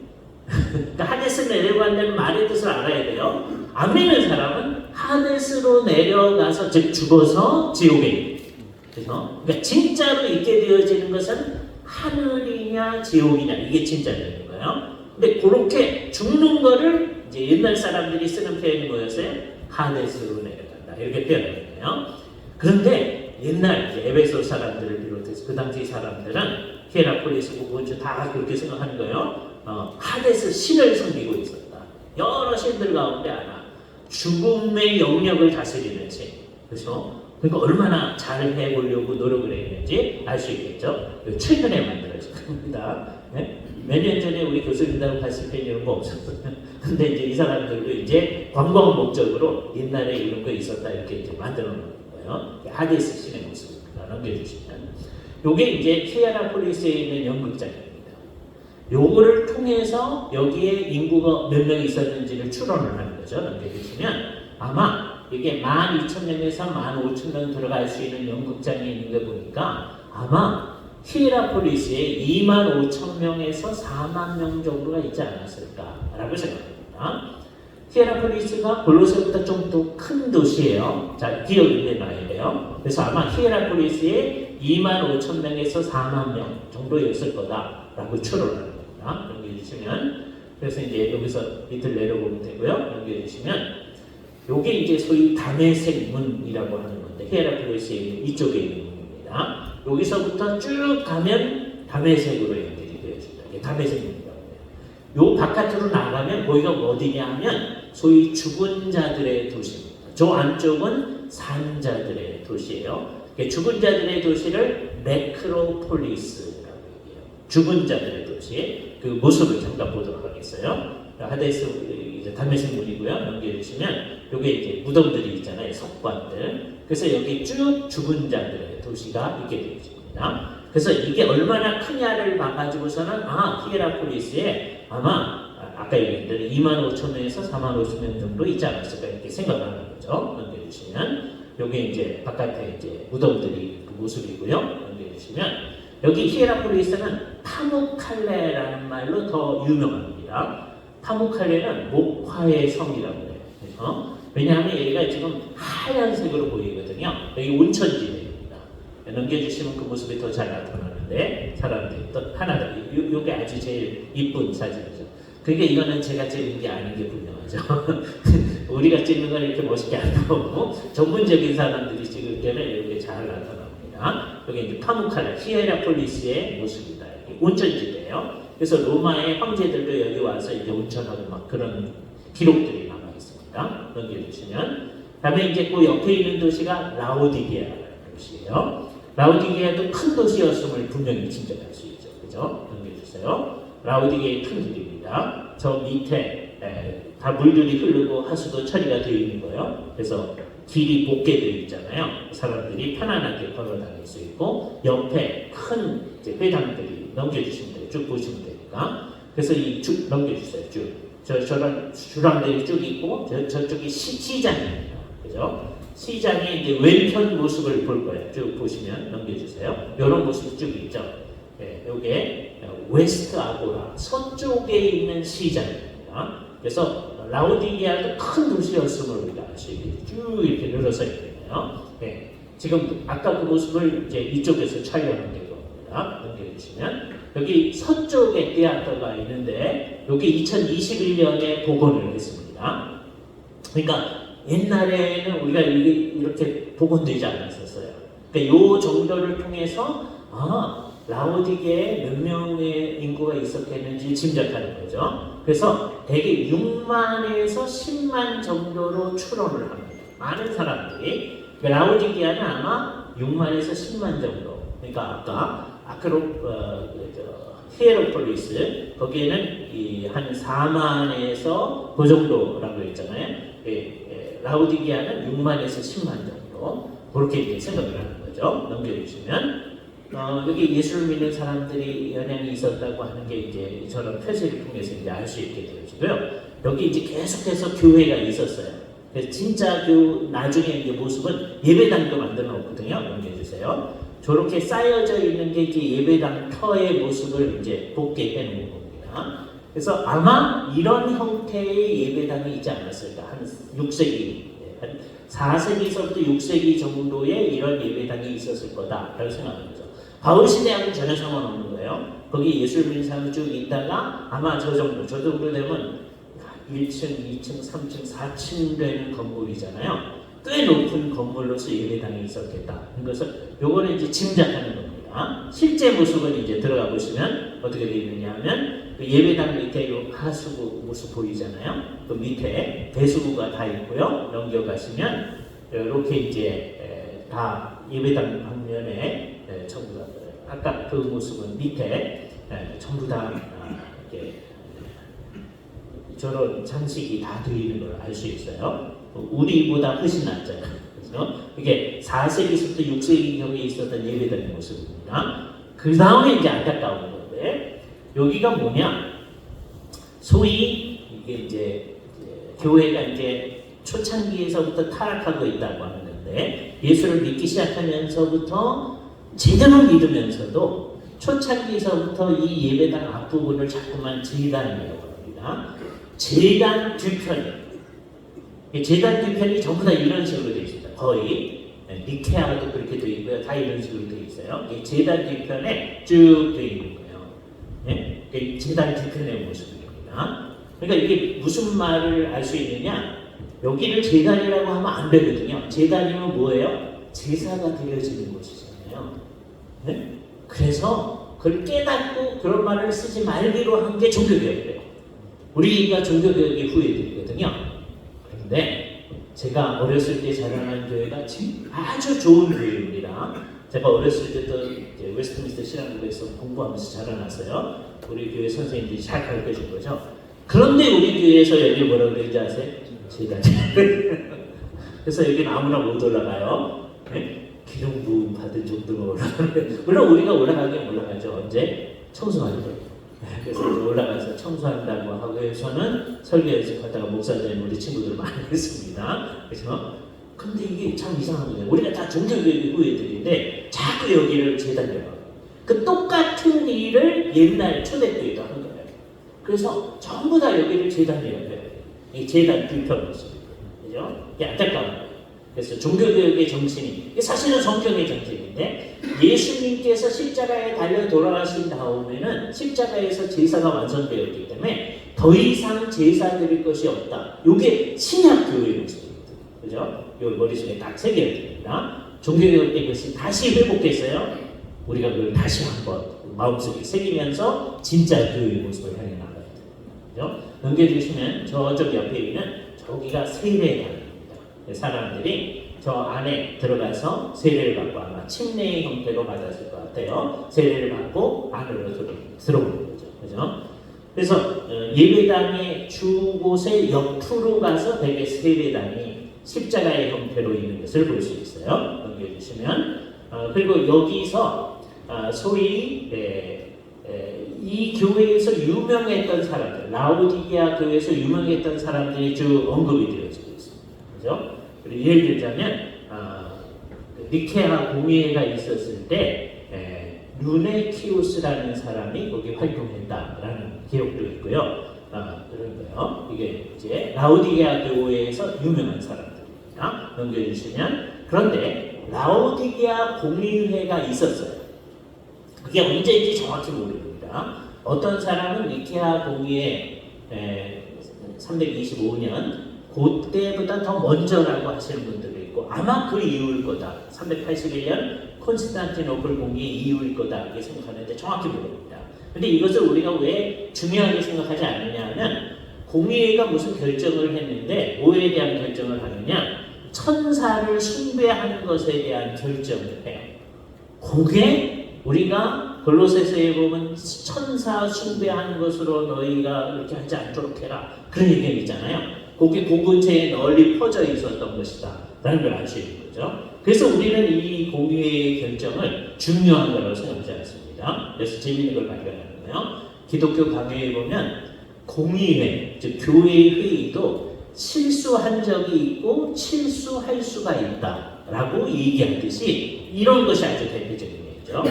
그러니까 하데스로 내려간다는 말의 뜻을 알아야 돼요. 안 믿는 사람은 하데스로 내려가서 즉 죽어서 지옥에 있어요. 그래서 그러니까 진짜로 있게 되어지는 것은 하늘이냐 지옥이냐 이게 진짜 되는 거예요. 근데 그렇게 죽는 거를 이제 옛날 사람들이 쓰는 표현이 뭐였어요? 하데스로 내려간다 이렇게 표현했거든요. 그런데 옛날 에베소 사람들을 비롯해서 그 당시 사람들은 히에라폴리스 고본주 다 그렇게 생각하는 거예요. 하데스 신을 섬기고 있었다. 여러 신들 가운데 하나 죽음의 영역을 다스리는 신. 그렇죠? 그러니까 얼마나 잘 해보려고 노력을 했는지 알 수 있겠죠. 최근에 만들어진 겁니다. 네? 몇 년 전에 우리 교수님들하고 갔을 때 이런 거 없었거든요. 근데 이제 이 사람들도 이제 관광 목적으로 옛날에 이런 거 있었다 이렇게 이제 만들어 놓은 거예요. 하데스 신의 모습입니다. 넘겨주시면. 요게 이제 히에라폴리스에 있는 연극장입니다. 요거를 통해서 여기에 인구가 몇 명 있었는지를 추론을 하는 거죠. 넘겨주시면 아마 이게 12,000명에서 15,000명 들어갈 수 있는 연극장이 있는 거 보니까 아마 히에라폴리스에 25,000명에서 4만 명 정도가 있지 않았을까라고 생각합니다. 히에라폴리스가 골로새보다 좀 더 큰 도시예요. 자, 기억을 해놔야 돼요. 그래서 아마 히에라폴리스에 25,000명에서 4만 명 정도였을 거다라고 추론을 하는 겁니다. 여기 주시면 그래서 이제 여기서 밑을 내려보면 되고요. 여기 주시면 요게 이제 소위 다메섹 문이라고 하는 건데 히에라폴리스에 있는 이쪽에 있는 문입니다. 여기서부터 쭉 가면 다메섹으로 연결이 되어집니다. 이게 다메섹 문이라고 해요. 요 바깥으로 나가면 거기가 어디냐 하면 소위 죽은 자들의 도시입니다. 저 안쪽은 산자들의 도시예요. 죽은 자들의 도시를 네크로폴리스라고 얘기해요. 죽은 자들의 도시. 그 모습을 잠깐 보도록 하겠어요. 하데스 다메섹 문이고요. 연결해 주시면 여기 이제 무덤들이 있잖아요. 석관들. 그래서 여기 쭉 죽은 자들의 도시가 있게 되어집니다. 그래서 이게 얼마나 크냐를 봐가지고서는 히에라폴리스에 아마 아까 얘기한 대로 25,000명에서 45,000명 정도 있지 않았을까 이렇게 생각하는 거죠. 연결해 주시면 여기 이제 바깥에 이제 무덤들이 그 모습이고요. 연결해 주시면 여기 히에라폴리스는 파무칼레라는 말로 더 유명합니다. 파무칼레는 목화의 성이라고 해요. 그래서 왜냐하면 여기가 지금 하얀색으로 보이거든요. 여기 온천지대입니다. 넘겨주시면 그 모습이 더 잘 나타나는데 사람들이 또 하나 더 요게 아주 제일 이쁜 사진이죠. 그러니까 이거는 제가 찍은 게 아닌 게 분명하죠. 우리가 찍는 건 이렇게 멋있게 안 나오고 전문적인 사람들이 찍을 때는 이렇게 잘 나타납니다. 여기 이제 카무칼라 히에라폴리스의 모습이다. 온천지대예요. 그래서 로마의 황제들도 여기 와서 이제 온천하고 막 그런 기록들이 남아 있습니다. 넘겨주시면 다음에 이제 그 옆에 있는 도시가 라오디게아라는 도시예요. 라오디게아도 큰 도시였음을 분명히 짐작할 수 있죠. 그죠? 넘겨주세요. 라오디게아의 큰 길입니다. 저 밑에 다 물들이 흐르고 하수도 처리가 되어 있는 거예요. 그래서 길이 곱게 되어 있잖아요. 사람들이 편안하게 걸어 다닐 수 있고 옆에 큰 이제 회당들이 넘겨주시면 돼요. 쭉 보시면 되니까. 그래서 이 쭉 넘겨주세요. 쭉. 저런 주랑들이 쭉 있고 저쪽이 시장입니다. 그죠? 시장의 이제 왼편 모습을 볼 거예요. 쭉 보시면 넘겨주세요. 이런 모습이 쭉 있죠. 이게 웨스트 아고라 서쪽에 있는 시장입니다. 그래서 라오디게아도 큰 도시였음을 우리가 알 수 있게 쭉 이렇게 늘어서 있겠네요. 지금 아까 그 모습을 이제 이쪽에서 촬영한 게 겁니다. 넘겨주시면 여기 서쪽에 띠아터가 있는데 여기 2021년에 복원을 했습니다. 그러니까 옛날에는 우리가 이렇게 복원되지 않았었어요. 그러니까 이 정도를 통해서 라오디게에 몇 명의 인구가 있었겠는지 짐작하는 거죠. 그래서 대개 6만에서 10만 정도로 추론을 합니다. 많은 사람들이. 라오디게아는 아마 6만에서 10만 정도. 그러니까 아까 히에로폴리스 거기에는 한 4만에서 그 정도라고 했잖아요. 라오디게아는 6만에서 10만 정도. 그렇게 이제 생각을 하는 거죠. 넘겨주시면. 여기 예수를 믿는 사람들이 영향이 있었다고 하는 게 이제 저런 표시를 통해서 이제 알 수 있게 되어지고요. 여기 이제 계속해서 교회가 있었어요. 그래서 진짜 나중에 이제 모습은 예배당도 만들어 놓거든요. 넘겨주세요. 저렇게 쌓여져 있는 게 이제 예배당 터의 모습을 이제 복게 해놓은 겁니다. 그래서 아마 이런 형태의 예배당이 있지 않았을까. 한 6세기, 한 4세기서부터 6세기 정도의 이런 예배당이 있었을 거다라고 생각합니다. 바울 시대하고는 전혀 상관없는 거예요. 거기 예수를 믿는 사람이 쭉 있다가 아마 저 정도 되면 1층, 2층, 3층, 4층 되는 건물이잖아요. 꽤 높은 건물로서 예배당이 있었겠다. 그것을 요거는 이제 짐작하는 겁니다. 실제 모습은 이제 들어가 보시면 어떻게 되어 있느냐 하면 그 예배당 밑에 요 하수구 모습 보이잖아요. 그 밑에 배수구가 다 있고요. 넘겨가시면 이렇게 이제 다 예배당 방면에 전부 다 아까 그 모습은 밑에 전부 다 이렇게 저런 장식이 다 되어 있는 걸 알 수 있어요. 우리보다 훨씬 낫잖아요. 그래서 이게 4세기부터 6세기경에 있었던 예배당의 모습입니다. 그 다음에 이제 안타까운 건데 여기가 뭐냐? 소위 이게 이제 교회가 이제 초창기에서부터 타락하고 있다고 하는데 예수를 믿기 시작하면서부터 제대로 믿으면서도 초창기에서부터 이 예배당 앞부분을 자꾸만 재단이라고 합니다. 재단 뒤편이 전부 다 이런 식으로 되어 있습니다. 거의 니케아도 그렇게 되어 있고요. 다 이런 식으로 되어 있어요. 재단 뒤편에 쭉 되어 있는 거예요. 네? 재단 뒤편의 모습입니다. 그러니까 이게 무슨 말을 알 수 있느냐? 여기를 재단이라고 하면 안 되거든요. 재단이면 뭐예요? 제사가 드려지는 곳이잖아요. 네? 그래서 그걸 깨닫고 그런 말을 쓰지 말기로 한 게 종교개혁이에요. 우리가 종교개혁의 후예들이거든요. 그런데 제가 어렸을 때 자라난 교회가 지금 아주 좋은 교회입니다. 제가 어렸을 때도 이제 웨스트민스터 신학교에서 공부하면서 자라났어요. 우리 교회 선생님들이 잘 가르쳐준 거죠. 그런데 우리 교회에서 여기 뭐라고 그러는지 아세요? 재단. 그래서 여기는 아무나 못 올라가요. 네? 기름 부음 받은 정도로 올라가는. 물론 우리가 올라가긴 올라가죠. 언제? 청소할 때. 그래서 올라가서 청소한다고 하고 해서는 설교 연습하다가 목사님 우리 친구들 많이 했습니다. 그래서 근데 이게 참 이상한 거예요. 우리가 다 종교교육의 후예들인데 자꾸 여기를 재단이라고 해요. 그 똑같은 일을 옛날 초대교회도 하는 거예요. 그래서 전부 다 여기를 재단이라고 해요. 이 재단 뒤편 모습이에요. 그죠? 이게 안타까운 거예요. 그래서 종교개혁의 정신이 사실은 성경의 정신인데 예수님께서 십자가에 달려 돌아가신 다음에는 십자가에서 제사가 완성되었기 때문에 더 이상 제사 드릴 것이 없다. 이게 신약 교회의 모습입니다. 그죠? 요 머릿속에 딱 새겨야 됩니다. 종교개혁 때 그것이 다시 회복됐어요. 우리가 그걸 다시 한번 마음속에 새기면서 진짜 교회의 모습을 향해 나가야 돼요. 그죠? 넘겨주시면 저쪽 옆에 있는 저기가 세례당입니다. 사람들이 저 안에 들어가서 세례를 받고 아마 침례의 형태로 받았을 것 같아요. 세례를 받고 안으로 들어오는 거죠. 그죠? 그래서 예배당의 주곳의 옆으로 가서 대개 세례당이 십자가의 형태로 있는 것을 볼 수 있어요. 넘겨주시면 그리고 여기서 소위 이 교회에서 유명했던 사람들, 라오디게아 교회에서 유명했던 사람들이 쭉 언급이 되어지고 있습니다. 그죠? 그리고 예를 들자면 니케아 공의회가 있었을 때 루네키우스라는 사람이 거기 활동했다라는 기록도 있고요. 그런 거요. 이게 이제 라오디게아 교회에서 유명한 사람들입니다. 넘겨주시면 그런데 라오디게아 공의회가 있었어요. 그게 언제인지 정확히 모릅니다. 어떤 사람은 니케아 공의회 325년 그때보다 더 먼저라고 하시는 분들도 있고 아마 그 이후일 거다. 381년 콘스탄티노플 공의회 이후일 거다 이렇게 생각하는데 정확히 모릅니다. 근데 이것을 우리가 왜 중요하게 생각하지 않느냐면 공의회가 무슨 결정을 했는데 뭐에 대한 결정을 하느냐 천사를 숭배하는 것에 대한 결정을 해요. 그게 우리가 골로새서에 보면 천사 숭배하는 것으로 너희가 이렇게 하지 않도록 해라 그런 얘기가 있잖아요. 그게 공근체에 널리 퍼져 있었던 것이다 라는 걸 알 수 있는 거죠. 그래서 우리는 이 공의회의 결정을 중요한 거라고 생각하지 않습니다. 그래서 재미있는 걸 발견하는 거예요. 기독교 강요에 보면 공의회, 즉 교회의 회의도 실수한 적이 있고 실수할 수가 있다 라고 얘기하듯이 이런 것이 아주 대표적인 얘기죠.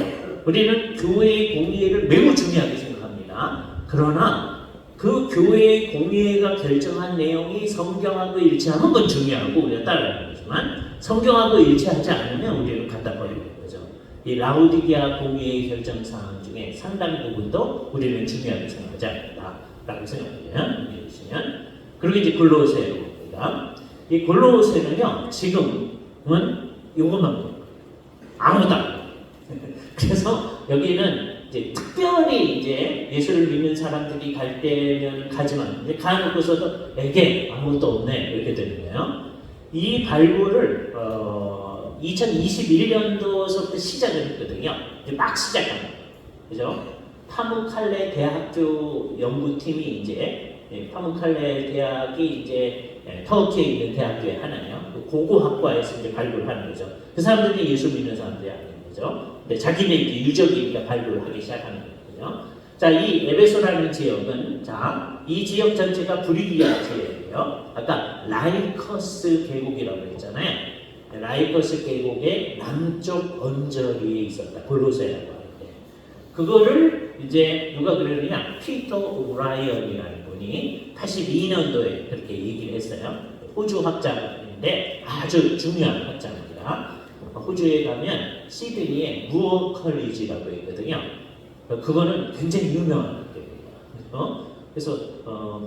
우리는 교회의 공의회를 매우 중요하게 생각합니다. 그러나 그 교회의 공의회가 결정한 내용이 성경하고 일치하면 그건 중요하고 우리가 따라가는 거지만 성경하고 일치하지 않으면 우리는 갖다 버리는 거죠. 이 라오디게아 공의회의 결정 사항 중에 상당 부분도 우리는 중요하게 생각하지 않는다라고 생각해요. 보시면 그리고 이제 골로새로 봅니다. 이 골로새는요 지금은 이것만 봅니다. 아무도 안 봐요. 그래서 여기는 이제 특별히 이제 예수를 믿는 사람들이 갈 때면 가지만 이제 가놓고서도 에게 아무것도 없네 이렇게 되는 거예요. 이 발굴을 2021년도서부터 시작을 했거든요. 이제 막 시작한 거예요. 그죠? 파무칼레 대학교 연구팀이 이제 파무칼레 대학이 이제 터키에 있는 대학 중에 하나예요. 고고학과에서 이제 발굴하는 거죠. 그 사람들이 예수 믿는 사람들이 아닌 거죠. 근데 자기네끼리 유적이니까 발굴을 하기 시작하는 거거든요. 자, 이 에베소라는 지역은 자, 이 지역 전체가 브리기아 지역이에요. 아까 라이커스 계곡이라고 했잖아요. 라이커스 계곡의 남쪽 언저리에 있었다. 골로새라고 하는데 그거를 이제 누가 그러느냐? 피터 오라이언이라는 분이 82년도에 그렇게 얘기를 했어요. 호주 학자인데 아주 중요한 학자입니다. 호주에 가면 시드니에 무어 컬리지라고 있거든요. 그거는 굉장히 유명한 학교예요. 그래서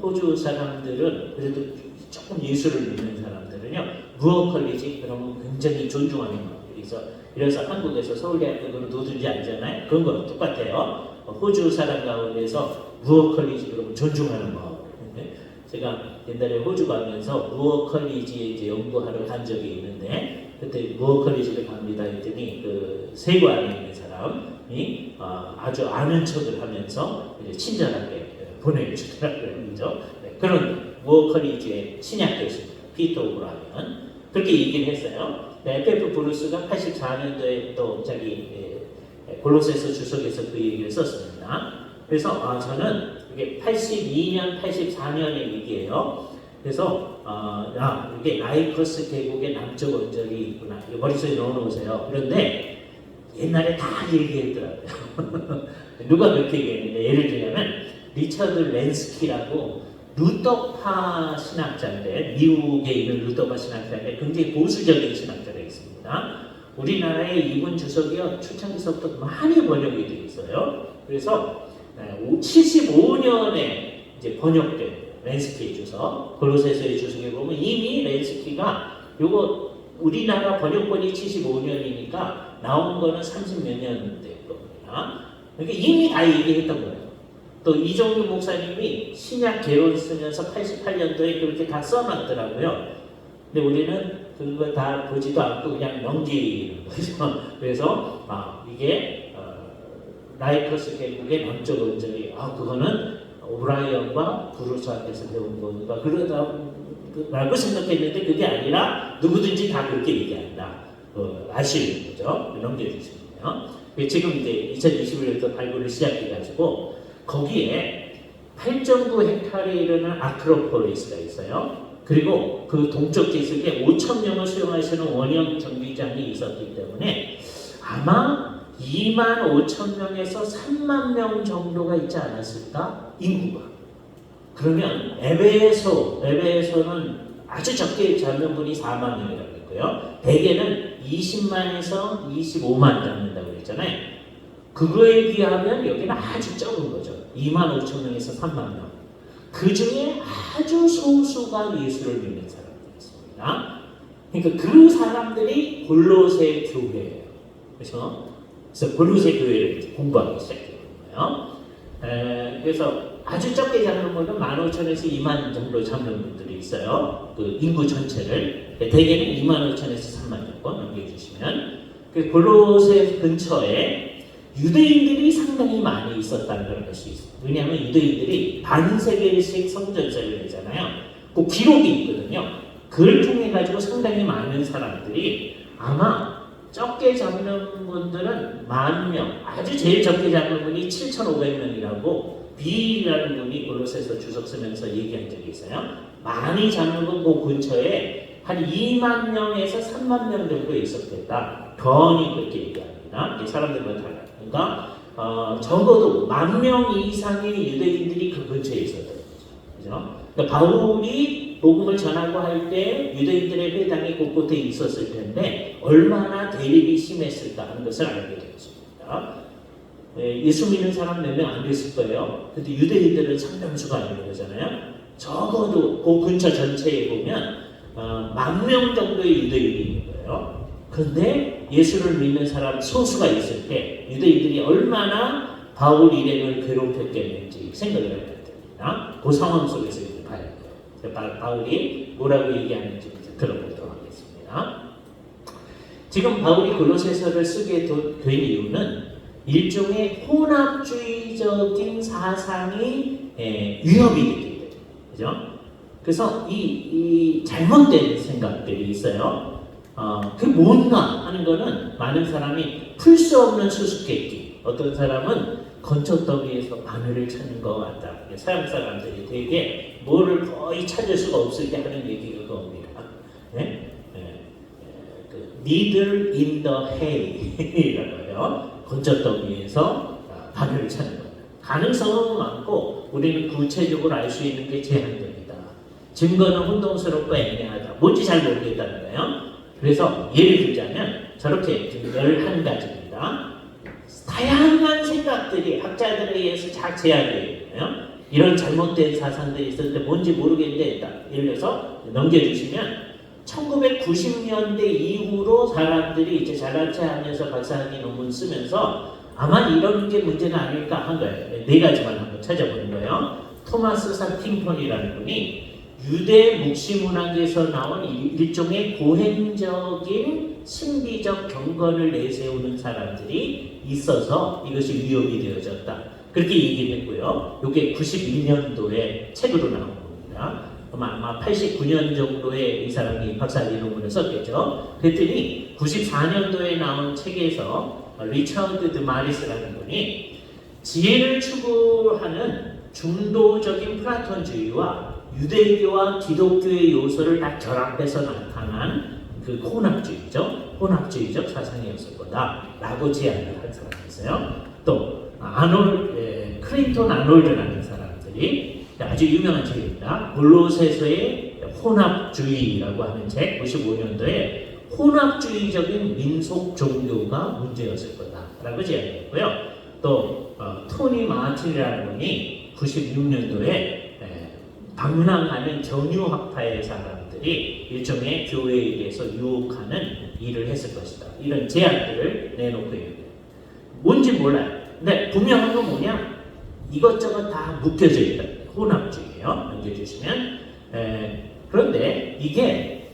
호주 사람들은 그래도 조금 예수를 믿는 사람들은요 무어 컬리지 그러면 굉장히 존중하는 마음이 있어. 그래서 한국에서 서울대학교로 누든지 알잖아요. 그런 거랑 똑같아요. 호주 사람 가운데서 무어 컬리지 그러면 존중하는 마음. 제가 옛날에 호주 가면서 무어 컬리지에 이제 연구하러 간 적이 있는데 그때 무어 컬리지를 갑니다 했더니 그 세관에 있는 사람이 아주 아는 척을 하면서 이제 친절하게 보내주더라고요. 그죠? 네, 그런 무어 컬리지의 신약 교수입니다. 피터 오브라이언 그렇게 얘기를 했어요. 네, FF 브루스가 84년도에 또 자기 골로새서 주석에서 그 얘기를 썼습니다. 그래서 저는 이게 82년, 84년의 얘기예요. 그래서 이게 라이커스 계곡의 남쪽 언저리 있구나. 머릿속에 넣어놓으세요. 그런데 옛날에 다 얘기했더라고요. 누가 그렇게 얘기했는데 예를 들자면 리처드 랜스키라고 루터파 신학자인데, 미국에 있는 루터파 신학자인데 굉장히 보수적인 신학자가 있습니다. 우리나라에 이분 주석이요 초창기서부터 많이 번역이 되어 있어요. 그래서 75년에 이제 번역된 렌스키의 주석, 골로새서의 주석에 보면 이미 렌스키가 요거 우리나라 번역본이 75년이니까 나온 거는 30몇 년 된 겁니다. 그러니까 이미 다 얘기했던 거예요. 또 이종규 목사님이 신약 개론 쓰면서 88년도에 그렇게 다 써놨더라고요. 근데 우리는 그거 다 보지도 않고 그냥 넘기는 거죠. 그래서 이게 라이커스 계곡의 남쪽 원절이 그거는 오브라이언과 브루스한테서 배운 거니까 그러다라고 생각했는데 그게 아니라 누구든지 다 그렇게 얘기한다. 아시는 거죠? 넘겨주시면요. 지금 이제 2021년도 발굴을 시작해가지고 거기에 8.9헥타르에 이르는 아크로폴리스가 있어요. 그리고 그 동쪽 지역에 5,000명을 수용할 수 있는 원형 정비장이 있었기 때문에 아마 25,000명에서 3만 명 정도가 있지 않았을까? 인구가. 그러면 에베소는 아주 적게 잡는 분이 4만 명이라고 했고요. 대개는 20만에서 25만 잡는다고 그랬잖아요. 그거에 비하면 여기는 아주 적은 거죠. 25,000명에서 3만 명. 그 중에 아주 소수가 예수를 믿는 사람들이었습니다. 그러니까 그 사람들이 골로새 교회예요. 그래서 골로새 교회를 공부하기 시작해요. 그래서 아주 적게 잡는 분은 15,000에서 2만 정도 잡는 분들이 있어요. 그 인구 전체를. 대개는 25,000에서 3만 정도 넘겨주시면. 그 골로새 근처에 유대인들이 상당히 많이 있었다는 걸 알 수 있어요. 왜냐하면 유대인들이 반세계씩 성전세를 내잖아요. 그 기록이 있거든요. 그걸 통해 가지고 상당히 많은 사람들이 아마 적게 잡는 분들은 10,000명, 아주 제일 적게 잡는 분이 7,500명이라고 비라는 분이 골로새서 주석 쓰면서 얘기한 적이 있어요. 많이 잡는 건 그 근처에 한 2만 명에서 3만 명 정도 있었겠다. 변이 그렇게 얘기합니다. 사람들마다 달라요. 그러니까 적어도 10,000명 이상의 유대인들이 그 근처에 있었던 거죠. 그죠? 그러니까 바울이 복음을 전하고 할 때 유대인들의 회당이 곳곳에 있었을 텐데 얼마나 대립이 심했을까 하는 것을 알게 되었습니다. 예수 믿는 사람 몇 명 안 됐을 거예요. 근데 유대인들은 상당수가 아닌 거잖아요. 적어도 그 근처 전체에 보면 10,000명 정도의 유대인이 있는 거예요. 그런데 예수를 믿는 사람 소수가 있을 때 유대인들이 얼마나 바울 일행을 괴롭혔겠는지 생각을 해야 됩니다. 그 상황 속에서 이제 봐야 돼요. 바울이 뭐라고 얘기하는지 들어보도록 하겠습니다. 지금 바울이 골로새서를 쓰게 된 이유는 일종의 혼합주의적인 사상이 위협이 되기 때문에, 그죠? 그래서 이 잘못된 생각들이 있어요. 그게 뭔가 하는 거는 많은 사람이 풀 수 없는 수수께끼, 어떤 사람은 건초더미에서 바늘을 찾는 것 같다. 서양 사람들이 되게 뭐를 거의 찾을 수가 없을 때 하는 얘기가 그겁니다. 네? 그 needle in the hay라고 해요. 건초더미에서 바늘을 찾는 것. 가능성은 많고 우리는 구체적으로 알 수 있는 게 제한적이다. 증거는 혼동스럽고 애매하다. 뭔지 잘 모르겠다는 거예요. 그래서 예를 들자면 저렇게 11가지입니다. 다양한 생각들이 학자들에 의해서 제안되어 있고요. 이런 잘못된 사상들이 있을 때 뭔지 모르겠는데 예를 들어서 넘겨주시면 1990년대 이후로 사람들이 이제 잘난 체 하면서 박사학위 논문 쓰면서 아마 이런 게 문제가 아닐까 한 거예요. 4가지만 한번 찾아보는 거예요. 토마스 사팅폰이라는 분이 유대 묵시문학에서 나온 일종의 고행적인 신비적 경건을 내세우는 사람들이 있어서 이것이 위협이 되어졌다. 그렇게 얘기했고요. 이게 91년도에 책으로 나온 겁니다. 아마 89년 정도에 이 사람이 박사학위 논문을 썼겠죠. 그랬더니 94년도에 나온 책에서 리처드 드 마리스라는 분이 지혜를 추구하는 중도적인 플라톤주의와 유대교와 기독교의 요소를 다 결합해서 나타난 그 혼합주의적 사상이었을 거다라고 제안을 한 사람이 있어요. 또 클린턴 아놀드라는 사람들이 아주 유명한 책입니다. 골로새서의 혼합주의라고 하는 책, 95년도에 혼합주의적인 민속 종교가 문제였을 거다라고 제안했고요. 또 토니 마틴이라는 분이 96년도에 방랑하는 견유학파의 사람들이 일종의 교회에 대해서 유혹하는 일을 했을 것이다. 이런 제안들을 내놓고 있는데 뭔지 몰라요. 근데 분명한 건 뭐냐? 이것저것 다 묶여져 있다. 혼합주의예요. 넘겨주시면. 그런데 이게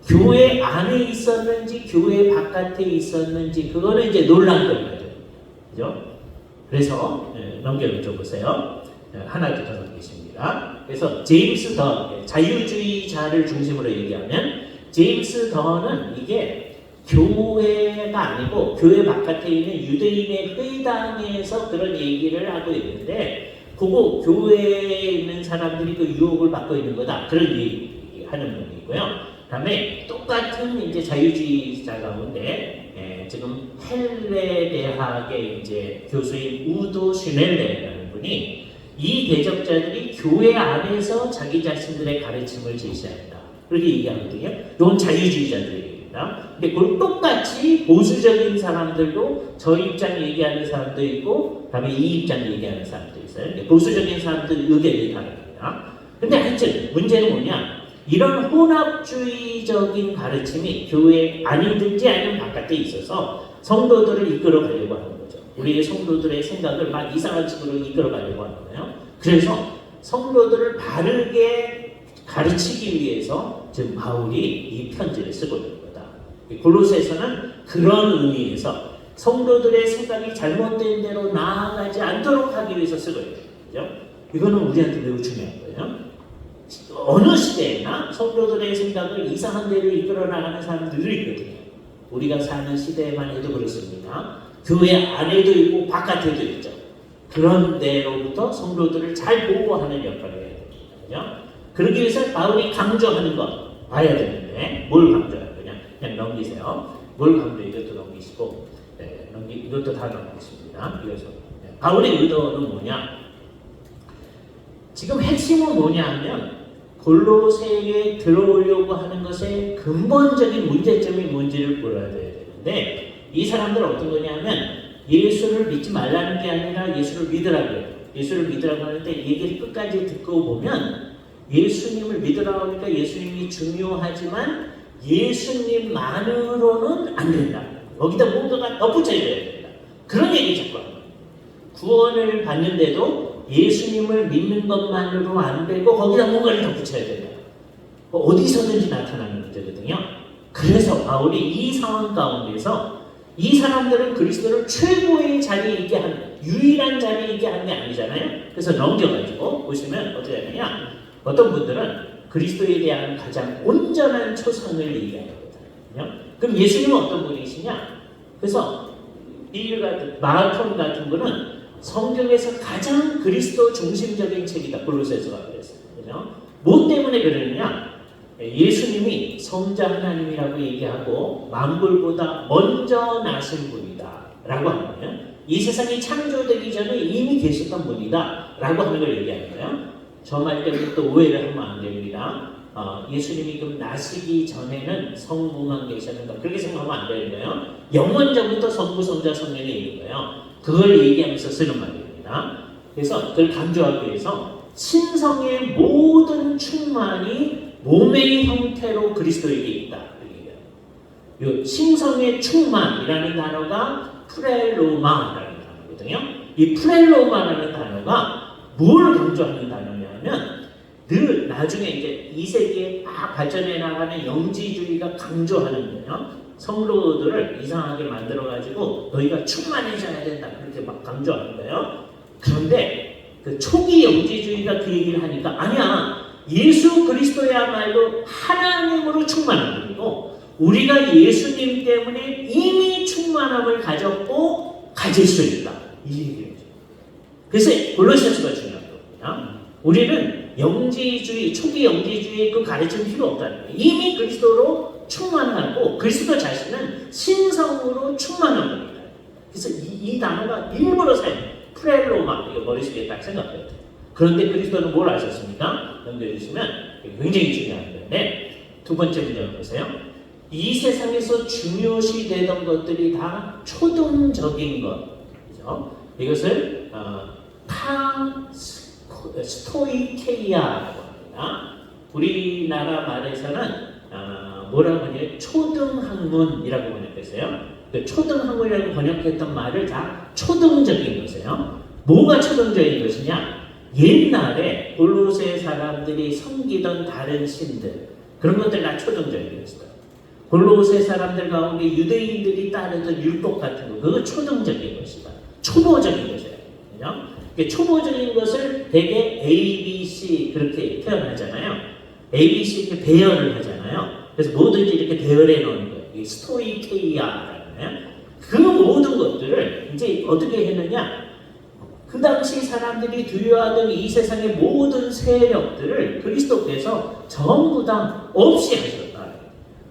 교회 안에 있었는지 교회 바깥에 있었는지 그거는 이제 논란거리거든요. 그죠? 그래서 넘겨줘 보세요. 하나 더 넘기십니다. 그래서 제임스 던, 자유주의자를 중심으로 얘기하면 제임스 던은 이게 교회가 아니고 교회 바깥에 있는 유대인의 회당에서 그런 얘기를 하고 있는데 그거 교회에 있는 사람들이 그 유혹을 받고 있는 거다. 그런 얘기하는 분이고요. 그다음에 똑같은 이제 자유주의자 가운데 지금 헬레 대학의 이제 교수인 우도 슈넬레라는 분이 이 대적자들이 교회 안에서 자기 자신들의 가르침을 제시한다. 그렇게 얘기하거든요. 이건 자유주의자들의 얘기입니다. 근데 그걸 똑같이 보수적인 사람들도 저 입장 얘기하는 사람도 있고, 그다음에 이 입장 얘기하는 사람도 있어요. 보수적인 사람들 의견이 다릅니다. 근데 하여튼 문제는 뭐냐? 이런 혼합주의적인 가르침이 교회 안이든지 아니면 바깥에 있어서 성도들을 이끌어 가려고 하는 거죠. 우리의 성도들의 생각을 막 이상한 식으로 이끌어 가려고 하는 거예요. 그래서 성도들을 바르게 가르치기 위해서 지금 바울이 이 편지를 쓰고 있는 거다. 골로새서는 그런 의미에서 성도들의 생각이 잘못된 대로 나아가지 않도록 하기 위해서 쓰고 있는 거죠. 이거는 우리한테 매우 중요한 거예요. 어느 시대나 성도들의 생각을 이상한 대로 이끌어 나가는 사람들이 있거든요. 우리가 사는 시대에만 해도 그렇습니다. 교회 안에도 있고 바깥에도 있죠. 그런 데로부터 성도들을 잘 보호하는 역할을 해야 됩니다. 그러기 위해서 바울이 강조하는 것 봐야 되는데 뭘 강조할 거냐? 그냥 넘기세요. 뭘 강조? 이것도 넘기시고 이것도 다 넘기십니다. 이어서 바울의 의도는 뭐냐? 지금 핵심은 뭐냐 하면 골로새에 들어오려고 하는 것의 근본적인 문제점이 뭔지를 보여야 되는데 이 사람들은 어떤 거냐면 예수를 믿지 말라는 게 아니라 예수를 믿으라고 해요. 예수를 믿으라고 하는데 얘기를 끝까지 듣고 보면 예수님을 믿으라고 하니까 예수님이 중요하지만 예수님만으로는 안 된다. 거기다 뭔가가 덧붙여야 된다. 그런 얘기 자꾸 합니다. 구원을 받는데도 예수님을 믿는 것만으로 안 되고 거기다 뭔가를 덧붙여야 된다. 어디서든지 나타나는 문제거든요. 그래서 바울이 이 상황 가운데서 이 사람들은 그리스도를 최고의 자리에 있게 하는 유일한 자리에 있게 하는 게 아니잖아요. 그래서 넘겨가지고 보시면 어떻게 하느냐? 어떤 분들은 그리스도에 대한 가장 온전한 초상을 얘기하거든요. 그럼 예수님은 어떤 분이시냐? 그래서 빌 같은 마라톤 같은 분은 성경에서 가장 그리스도 중심적인 책이다. 골로새서가 그랬어요. 그죠? 뭐 때문에 그러느냐? 예수님이 성자 하나님이라고 얘기하고 만물보다 먼저 나신 분이다 라고 하는 거예요. 이 세상이 창조되기 전에 이미 계셨던 분이다 라고 하는 걸 얘기하는 거예요. 저 말 때문에 또 오해를 하면 안 됩니다. 예수님이 그럼 나시기 전에는 성부만 계셨는가 그렇게 생각하면 안 되는 거예요. 영원전부터 성부, 성자, 성령이 있는 거예요. 그걸 얘기하면서 쓰는 말입니다. 그래서 그걸 강조하기 위해서 신성의 모든 충만이 몸의 형태로 그리스도에게 있다. 이 신성의 충만이라는 단어가 프렐로마라는 단어거든요. 이 프렐로마라는 단어가 뭘 강조하는 단어냐면 늘 나중에 이제 이 세계에 막 발전해 나가는 영지주의가 강조하는 거예요. 성도들을 이상하게 만들어가지고 너희가 충만해져야 된다. 그렇게 막 강조하는 거예요. 그런데 그 초기 영지주의가 그 얘기를 하니까 아니야. 예수 그리스도야말로 하나님으로 충만한 분이고 우리가 예수님 때문에 이미 충만함을 가졌고 가질 수 있다. 이 얘기죠. 그래서 골로새서가 중요한 겁니다. 우리는 영지주의, 초기 영지주의 그 가르침 필요 없다는 거예요. 이미 그리스도로 충만하고 그리스도 자신은 신성으로 충만한 분이다. 그래서 이 단어가 일부러 사용해요. 프렐로마, 이거 머릿속에 딱 생각해야 돼요. 그런데 그리스도는 뭘 하셨습니까? 넘겨주시면 굉장히 중요한 건데 두 번째 문제 보세요. 이 세상에서 중요시 되던 것들이 다 초등적인 것, 그죠? 이것을 스토이케이아라고 합니다. 우리나라 말에서는 뭐라고 하냐? 초등학문이라고 번역했어요. 그 초등학문이라고 번역했던 말을 다 초등적인 것이에요. 뭐가 초등적인 것이냐? 옛날에 골로새 사람들이 섬기던 다른 신들, 그런 것들 다 초등적인 것이다. 골로새 사람들 가운데 유대인들이 따르던 율법 같은 거, 그거 초등적인 것이다. 초보적인 것이에요. 그죠? 초보적인 것을 대개 A, B, C 그렇게 표현하잖아요. A, B, C 이렇게 배열을 하잖아요. 그래서 뭐든지 이렇게 배열해 놓은 거예요. 이게 스토이케이아라는 그 모든 것들을 이제 어떻게 했느냐? 그 당시 사람들이 두려워하던 이 세상의 모든 세력들을 그리스도께서 전부 다 없이 하셨다.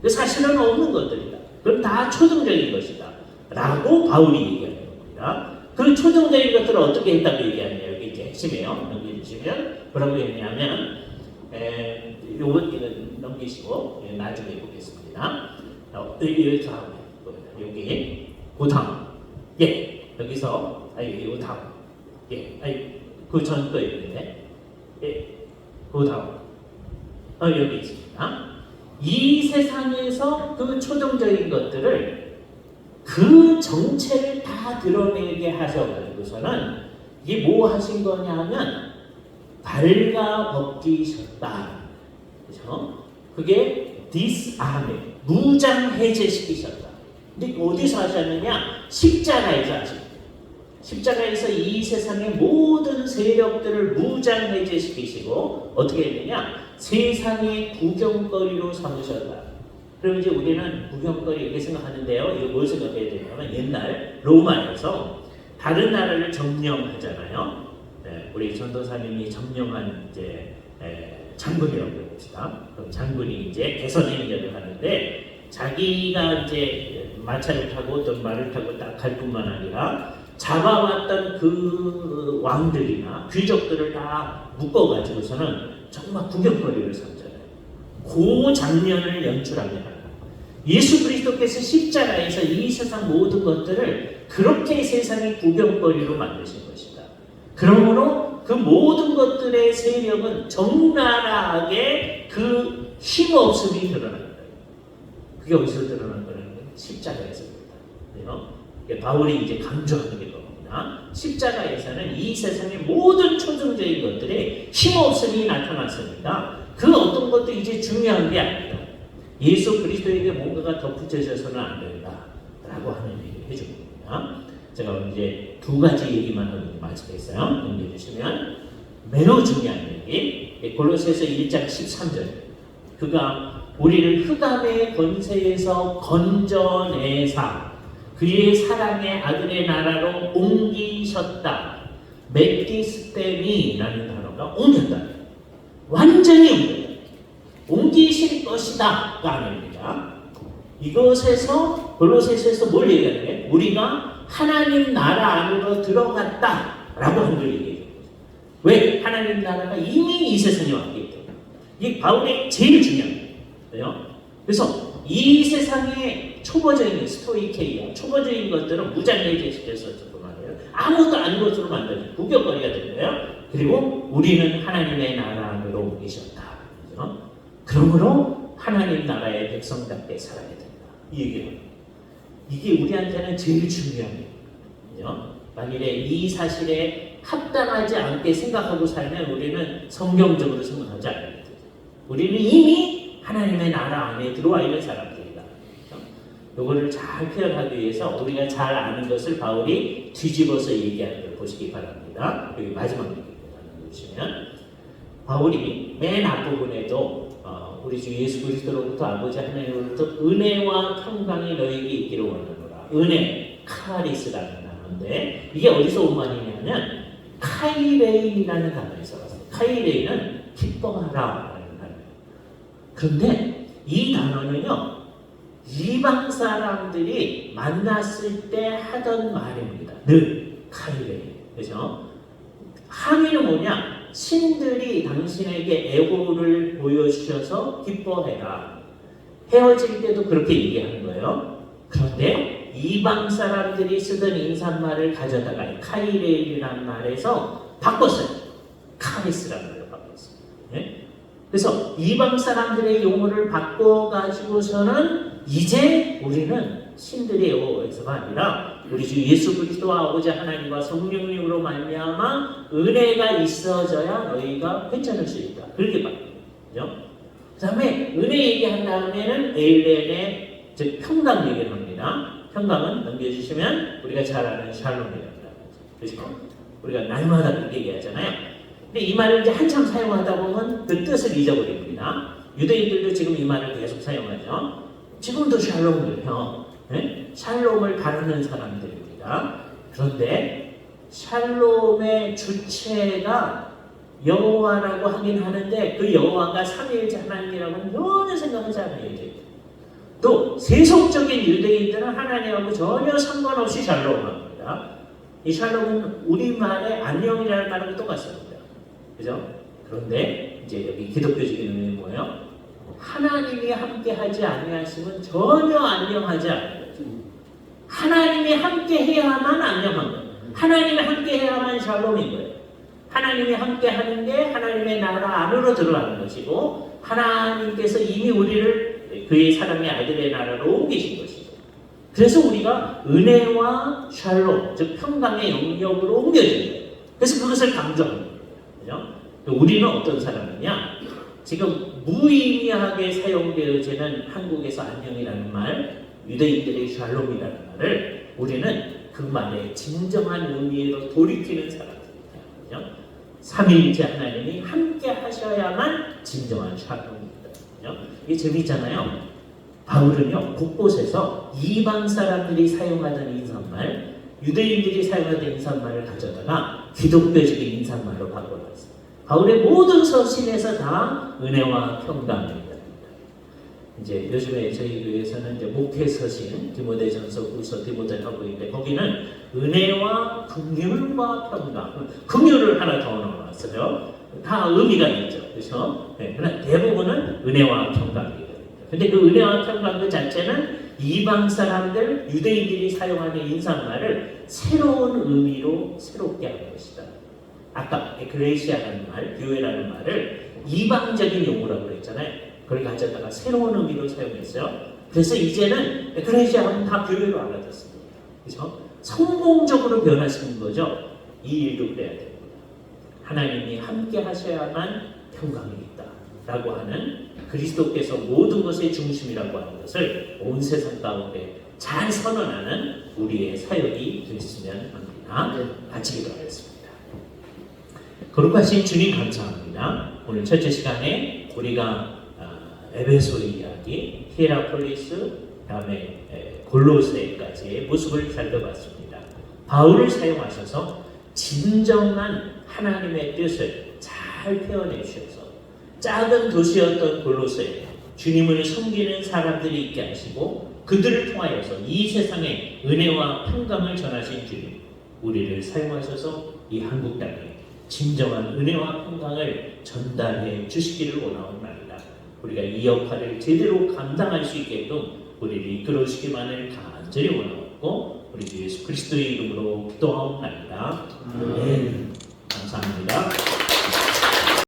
사실은 없는 것들이다. 그럼 다 초등적인 것이다. 라고 바울이 얘기하는 겁니다. 그 초등적인 것들을 어떻게 했다고 얘기하느냐. 여기 이제 핵심이에요. 넘기시면 뭐라고 했냐면 요건 넘기시고 나중에 보겠습니다. 여기 다음에 여기 그 다음 여기서 요 다음 그 전 거 있는데 그 다음 여기 있습니다. 이 세상에서 그 초등적인 것들을 그 정체를 다 드러내게 하셔가지고서는 이게 뭐 하신 거냐면 발가벗기셨다. 그죠? 그게 disarm, 무장 해제시키셨다. 근데 어디서 하셨느냐? 십자가에서 하셨다. 십자가에서 이 세상의 모든 세력들을 무장 해제시키시고 어떻게 했느냐? 세상의 구경거리로 삼으셨다. 그럼 이제 우리는 구경거리 이렇게 생각하는데요. 이거 뭘 생각해야 되냐면 옛날 로마에서 다른 나라를 점령하잖아요. 우리 전도사님이 점령한 이제 장군이라고 해봅시다. 그럼 장군이 이제 개선 행렬을 하는데 자기가 이제 마차를 타고 어떤 말을 타고 딱 갈 뿐만 아니라 잡아왔던 그 왕들이나 귀족들을 다 묶어가지고서는 정말 구경거리를 삼잖아요. 그 장면을 연출합니다. 예수 그리스도께서 십자가에서 이 세상 모든 것들을 그렇게 세상의 구경거리로 만드신 것이다. 그러므로 그 모든 것들의 세력은 적나라하게 그 힘없음이 드러나는 거예요. 그게 어디서 드러나는 거예요? 십자가에서 그렇다. 바울이 이제 강조하는 게 겁니다. 십자가에서는 이 세상의 모든 초등적인 것들의 힘없음이 나타났습니다. 그 어떤 것도 이제 중요한 게 아니다. 예수 그리스도에게 뭔가가 덧붙여져서는 안 된다. 라고 하는 얘기를 해준 겁니다. 제가 이제 두 가지 얘기만 하고 마치겠어요. 넘겨주시면 매우 중요한 얘기. 골로새서 1장 13절. 그가 우리를 흑암의 권세에서 건져내사 그의 사랑의 아들의 나라로 옮기셨다. 메티스테미라는 단어가 옮겼다. 완전히 옮겼다. 옮기실 것이다. 가 아닙니다. 이것에서 골로새서에서 뭘 얘기하는 거예요? 우리가 하나님 나라 안으로 들어갔다. 라고 하는 걸 얘기해요. 왜? 하나님 나라가 이미 이 세상에 왔기 때문에. 이게 바울의 제일 중요한 거예요. 그래서 이 세상의 초보적인 스토이케이아, 초보적인 것들은 무장해제시켜서 말이에요. 아무것도 아닌 것으로 만드는 구경거리가 되는 거예요. 그리고 우리는 하나님의 나라 안으로 옮기셨다. 그렇죠? 그러므로 하나님 나라의 백성답게 살아야 된다. 이 얘기예요. 이게 우리한테는 제일 중요한 거예요. 만일에 이 사실에 합당하지 않게 생각하고 살면 우리는 성경적으로 생각하지 않아요. 우리는 이미 하나님의 나라 안에 들어와 있는 사람들이다. 이거를 잘 표현하기 위해서 우리가 잘 아는 것을 바울이 뒤집어서 얘기하는 걸 보시기 바랍니다. 여기 마지막 얘기입니다. 보시면 바울이 맨 앞부분에도 우리 주 예수 그리스도로부터 아버지 하나님으로부터 은혜와 평강이 너에게 있기를 원하노라. 은혜, 카리스라는 단어인데 이게 어디서 온 말이냐면 카이레인이라는 단어에서 왔어요. 카이레인은 기뻐하라라는 단어예요. 그런데 이 단어는요 이방 사람들이 만났을 때 하던 말입니다. 늘 카이레인. 그죠? 항의는 뭐냐? 신들이 당신에게 애호를 보여주셔서 기뻐해라. 헤어질 때도 그렇게 얘기하는 거예요. 그런데 이방 사람들이 쓰던 인사말을 가져다가 카이레일이라는 말에서 바꿨어요. 카리스라는 말로 바꿨어요. 네? 그래서 이방 사람들의 용어를 바꿔가지고서는 이제 우리는 신들의 여호와에서가 아니라 우리 주 예수 그리스도와 아버지 하나님과 성령님으로 말미암아 은혜가 있어져야 너희가 회전할 수 있다. 그렇게 바뀌어요. 그 다음에 은혜 얘기한 다음에는 에일렌의 즉 평강 얘기를 합니다. 평강은 넘겨주시면 우리가 잘 아는 샬롬이랍니다. 그렇죠? 우리가 날마다 그렇게 얘기하잖아요. 근데 이 말을 이제 한참 사용하다 보면 그 뜻을 잊어버립니다. 유대인들도 지금 이 말을 계속 사용하죠. 지금도 샬롬을 해요. 네? 샬롬을 바르는 사람들입니다. 그런데 샬롬의 주체가 여호와라고 하긴 하는데 그 여호와가 삼위일체 하나님이라고는 전혀 생각하지 않아요. 또 세속적인 유대인들은 하나님하고 전혀 상관없이 샬롬합니다. 이 샬롬은 우리말의 안녕이라는 말하고 똑같습니다. 그죠? 그런데 이제 여기 기독교적인 의미는 뭐예요? 하나님이 함께하지 아니하시면 전혀 안녕하지 않아요. 하나님이 함께해야만 안녕한 거예요. 하나님이 함께해야만 샬롬인 거예요. 하나님이 함께하는 게 하나님의 나라 안으로 들어가는 것이고 하나님께서 이미 우리를 그의 사랑의 아들의 나라로 옮기신 것이죠. 그래서 우리가 은혜와 샬롬, 즉 평강의 영역으로 옮겨진 거예요. 그래서 그것을 강조하는 거예요. 우리는 어떤 사람이냐? 지금 무의미하게 사용되어지는 한국에서 안녕이라는 말, 유대인들의 샬롬이라는 말을 우리는 그 말의 진정한 의미로 돌이키는 사람들입니다. 삼위일체 하나님이 함께 하셔야만 진정한 샬롬입니다. 이게 재미있잖아요. 바울은요 곳곳에서 이방 사람들이 사용하던 인사말, 유대인들이 사용하던 인사말을 가져다가 기독교적인 인사말로 바꿔놨어요. 바울의 모든 서신에서 다 은혜와 평강입니다. 이제 요즘에 저희 교회에서는 이제 목회 서신, 디모데전서, 후서, 디모데 하고 있는데 거기는 은혜와 긍휼과 평강, 긍휼을 하나 더 넣어놨어요. 다 의미가 있죠, 그렇죠? 네, 그러나 대부분은 은혜와 평강이에요. 근데 그 은혜와 평강 그 자체는 이방 사람들, 유대인들이 사용하는 인사말을 새로운 의미로 새롭게 하는 것이다. 아까 에클레시아라는 말, 교회라는 말을 이방적인 용어라고 그랬잖아요. 그걸 가져다가 새로운 의미로 사용했어요. 그래서 이제는 에클레시아 하면 다 교회로 알아듣습니다. 그렇죠? 성공적으로 변화시키는 거죠. 이 일도 그래야 됩니다. 하나님이 함께 하셔야만 평강이 있다 라고 하는 그리스도께서 모든 것의 중심이라고 하는 것을 온 세상 가운데 잘 선언하는 우리의 사역이 됐으면 합니다. 같이 기도하겠습니다. 거룩하신 주님 감사합니다. 오늘 첫째 시간에 우리가 에베소의 이야기, 히에라폴리스, 다음에 골로새까지의 모습을 살펴봤습니다. 바울을 사용하셔서 진정한 하나님의 뜻을 잘 표현해 주셔서 작은 도시였던 골로새, 주님을 섬기는 사람들이 있게 하시고 그들을 통하여서 이 세상에 은혜와 평강을 전하신 주님, 우리를 사용하셔서 이 한국 땅에 진정한 은혜와 평강을 전달해 주시기를 원하옵나이다. 우리가 이 역할을 제대로 감당할 수 있게끔 우리를 이끌어 주시기만을 간절히 원하옵고 우리 주 예수 그리스도의 이름으로 기도하옵나이다. 아멘. 감사합니다.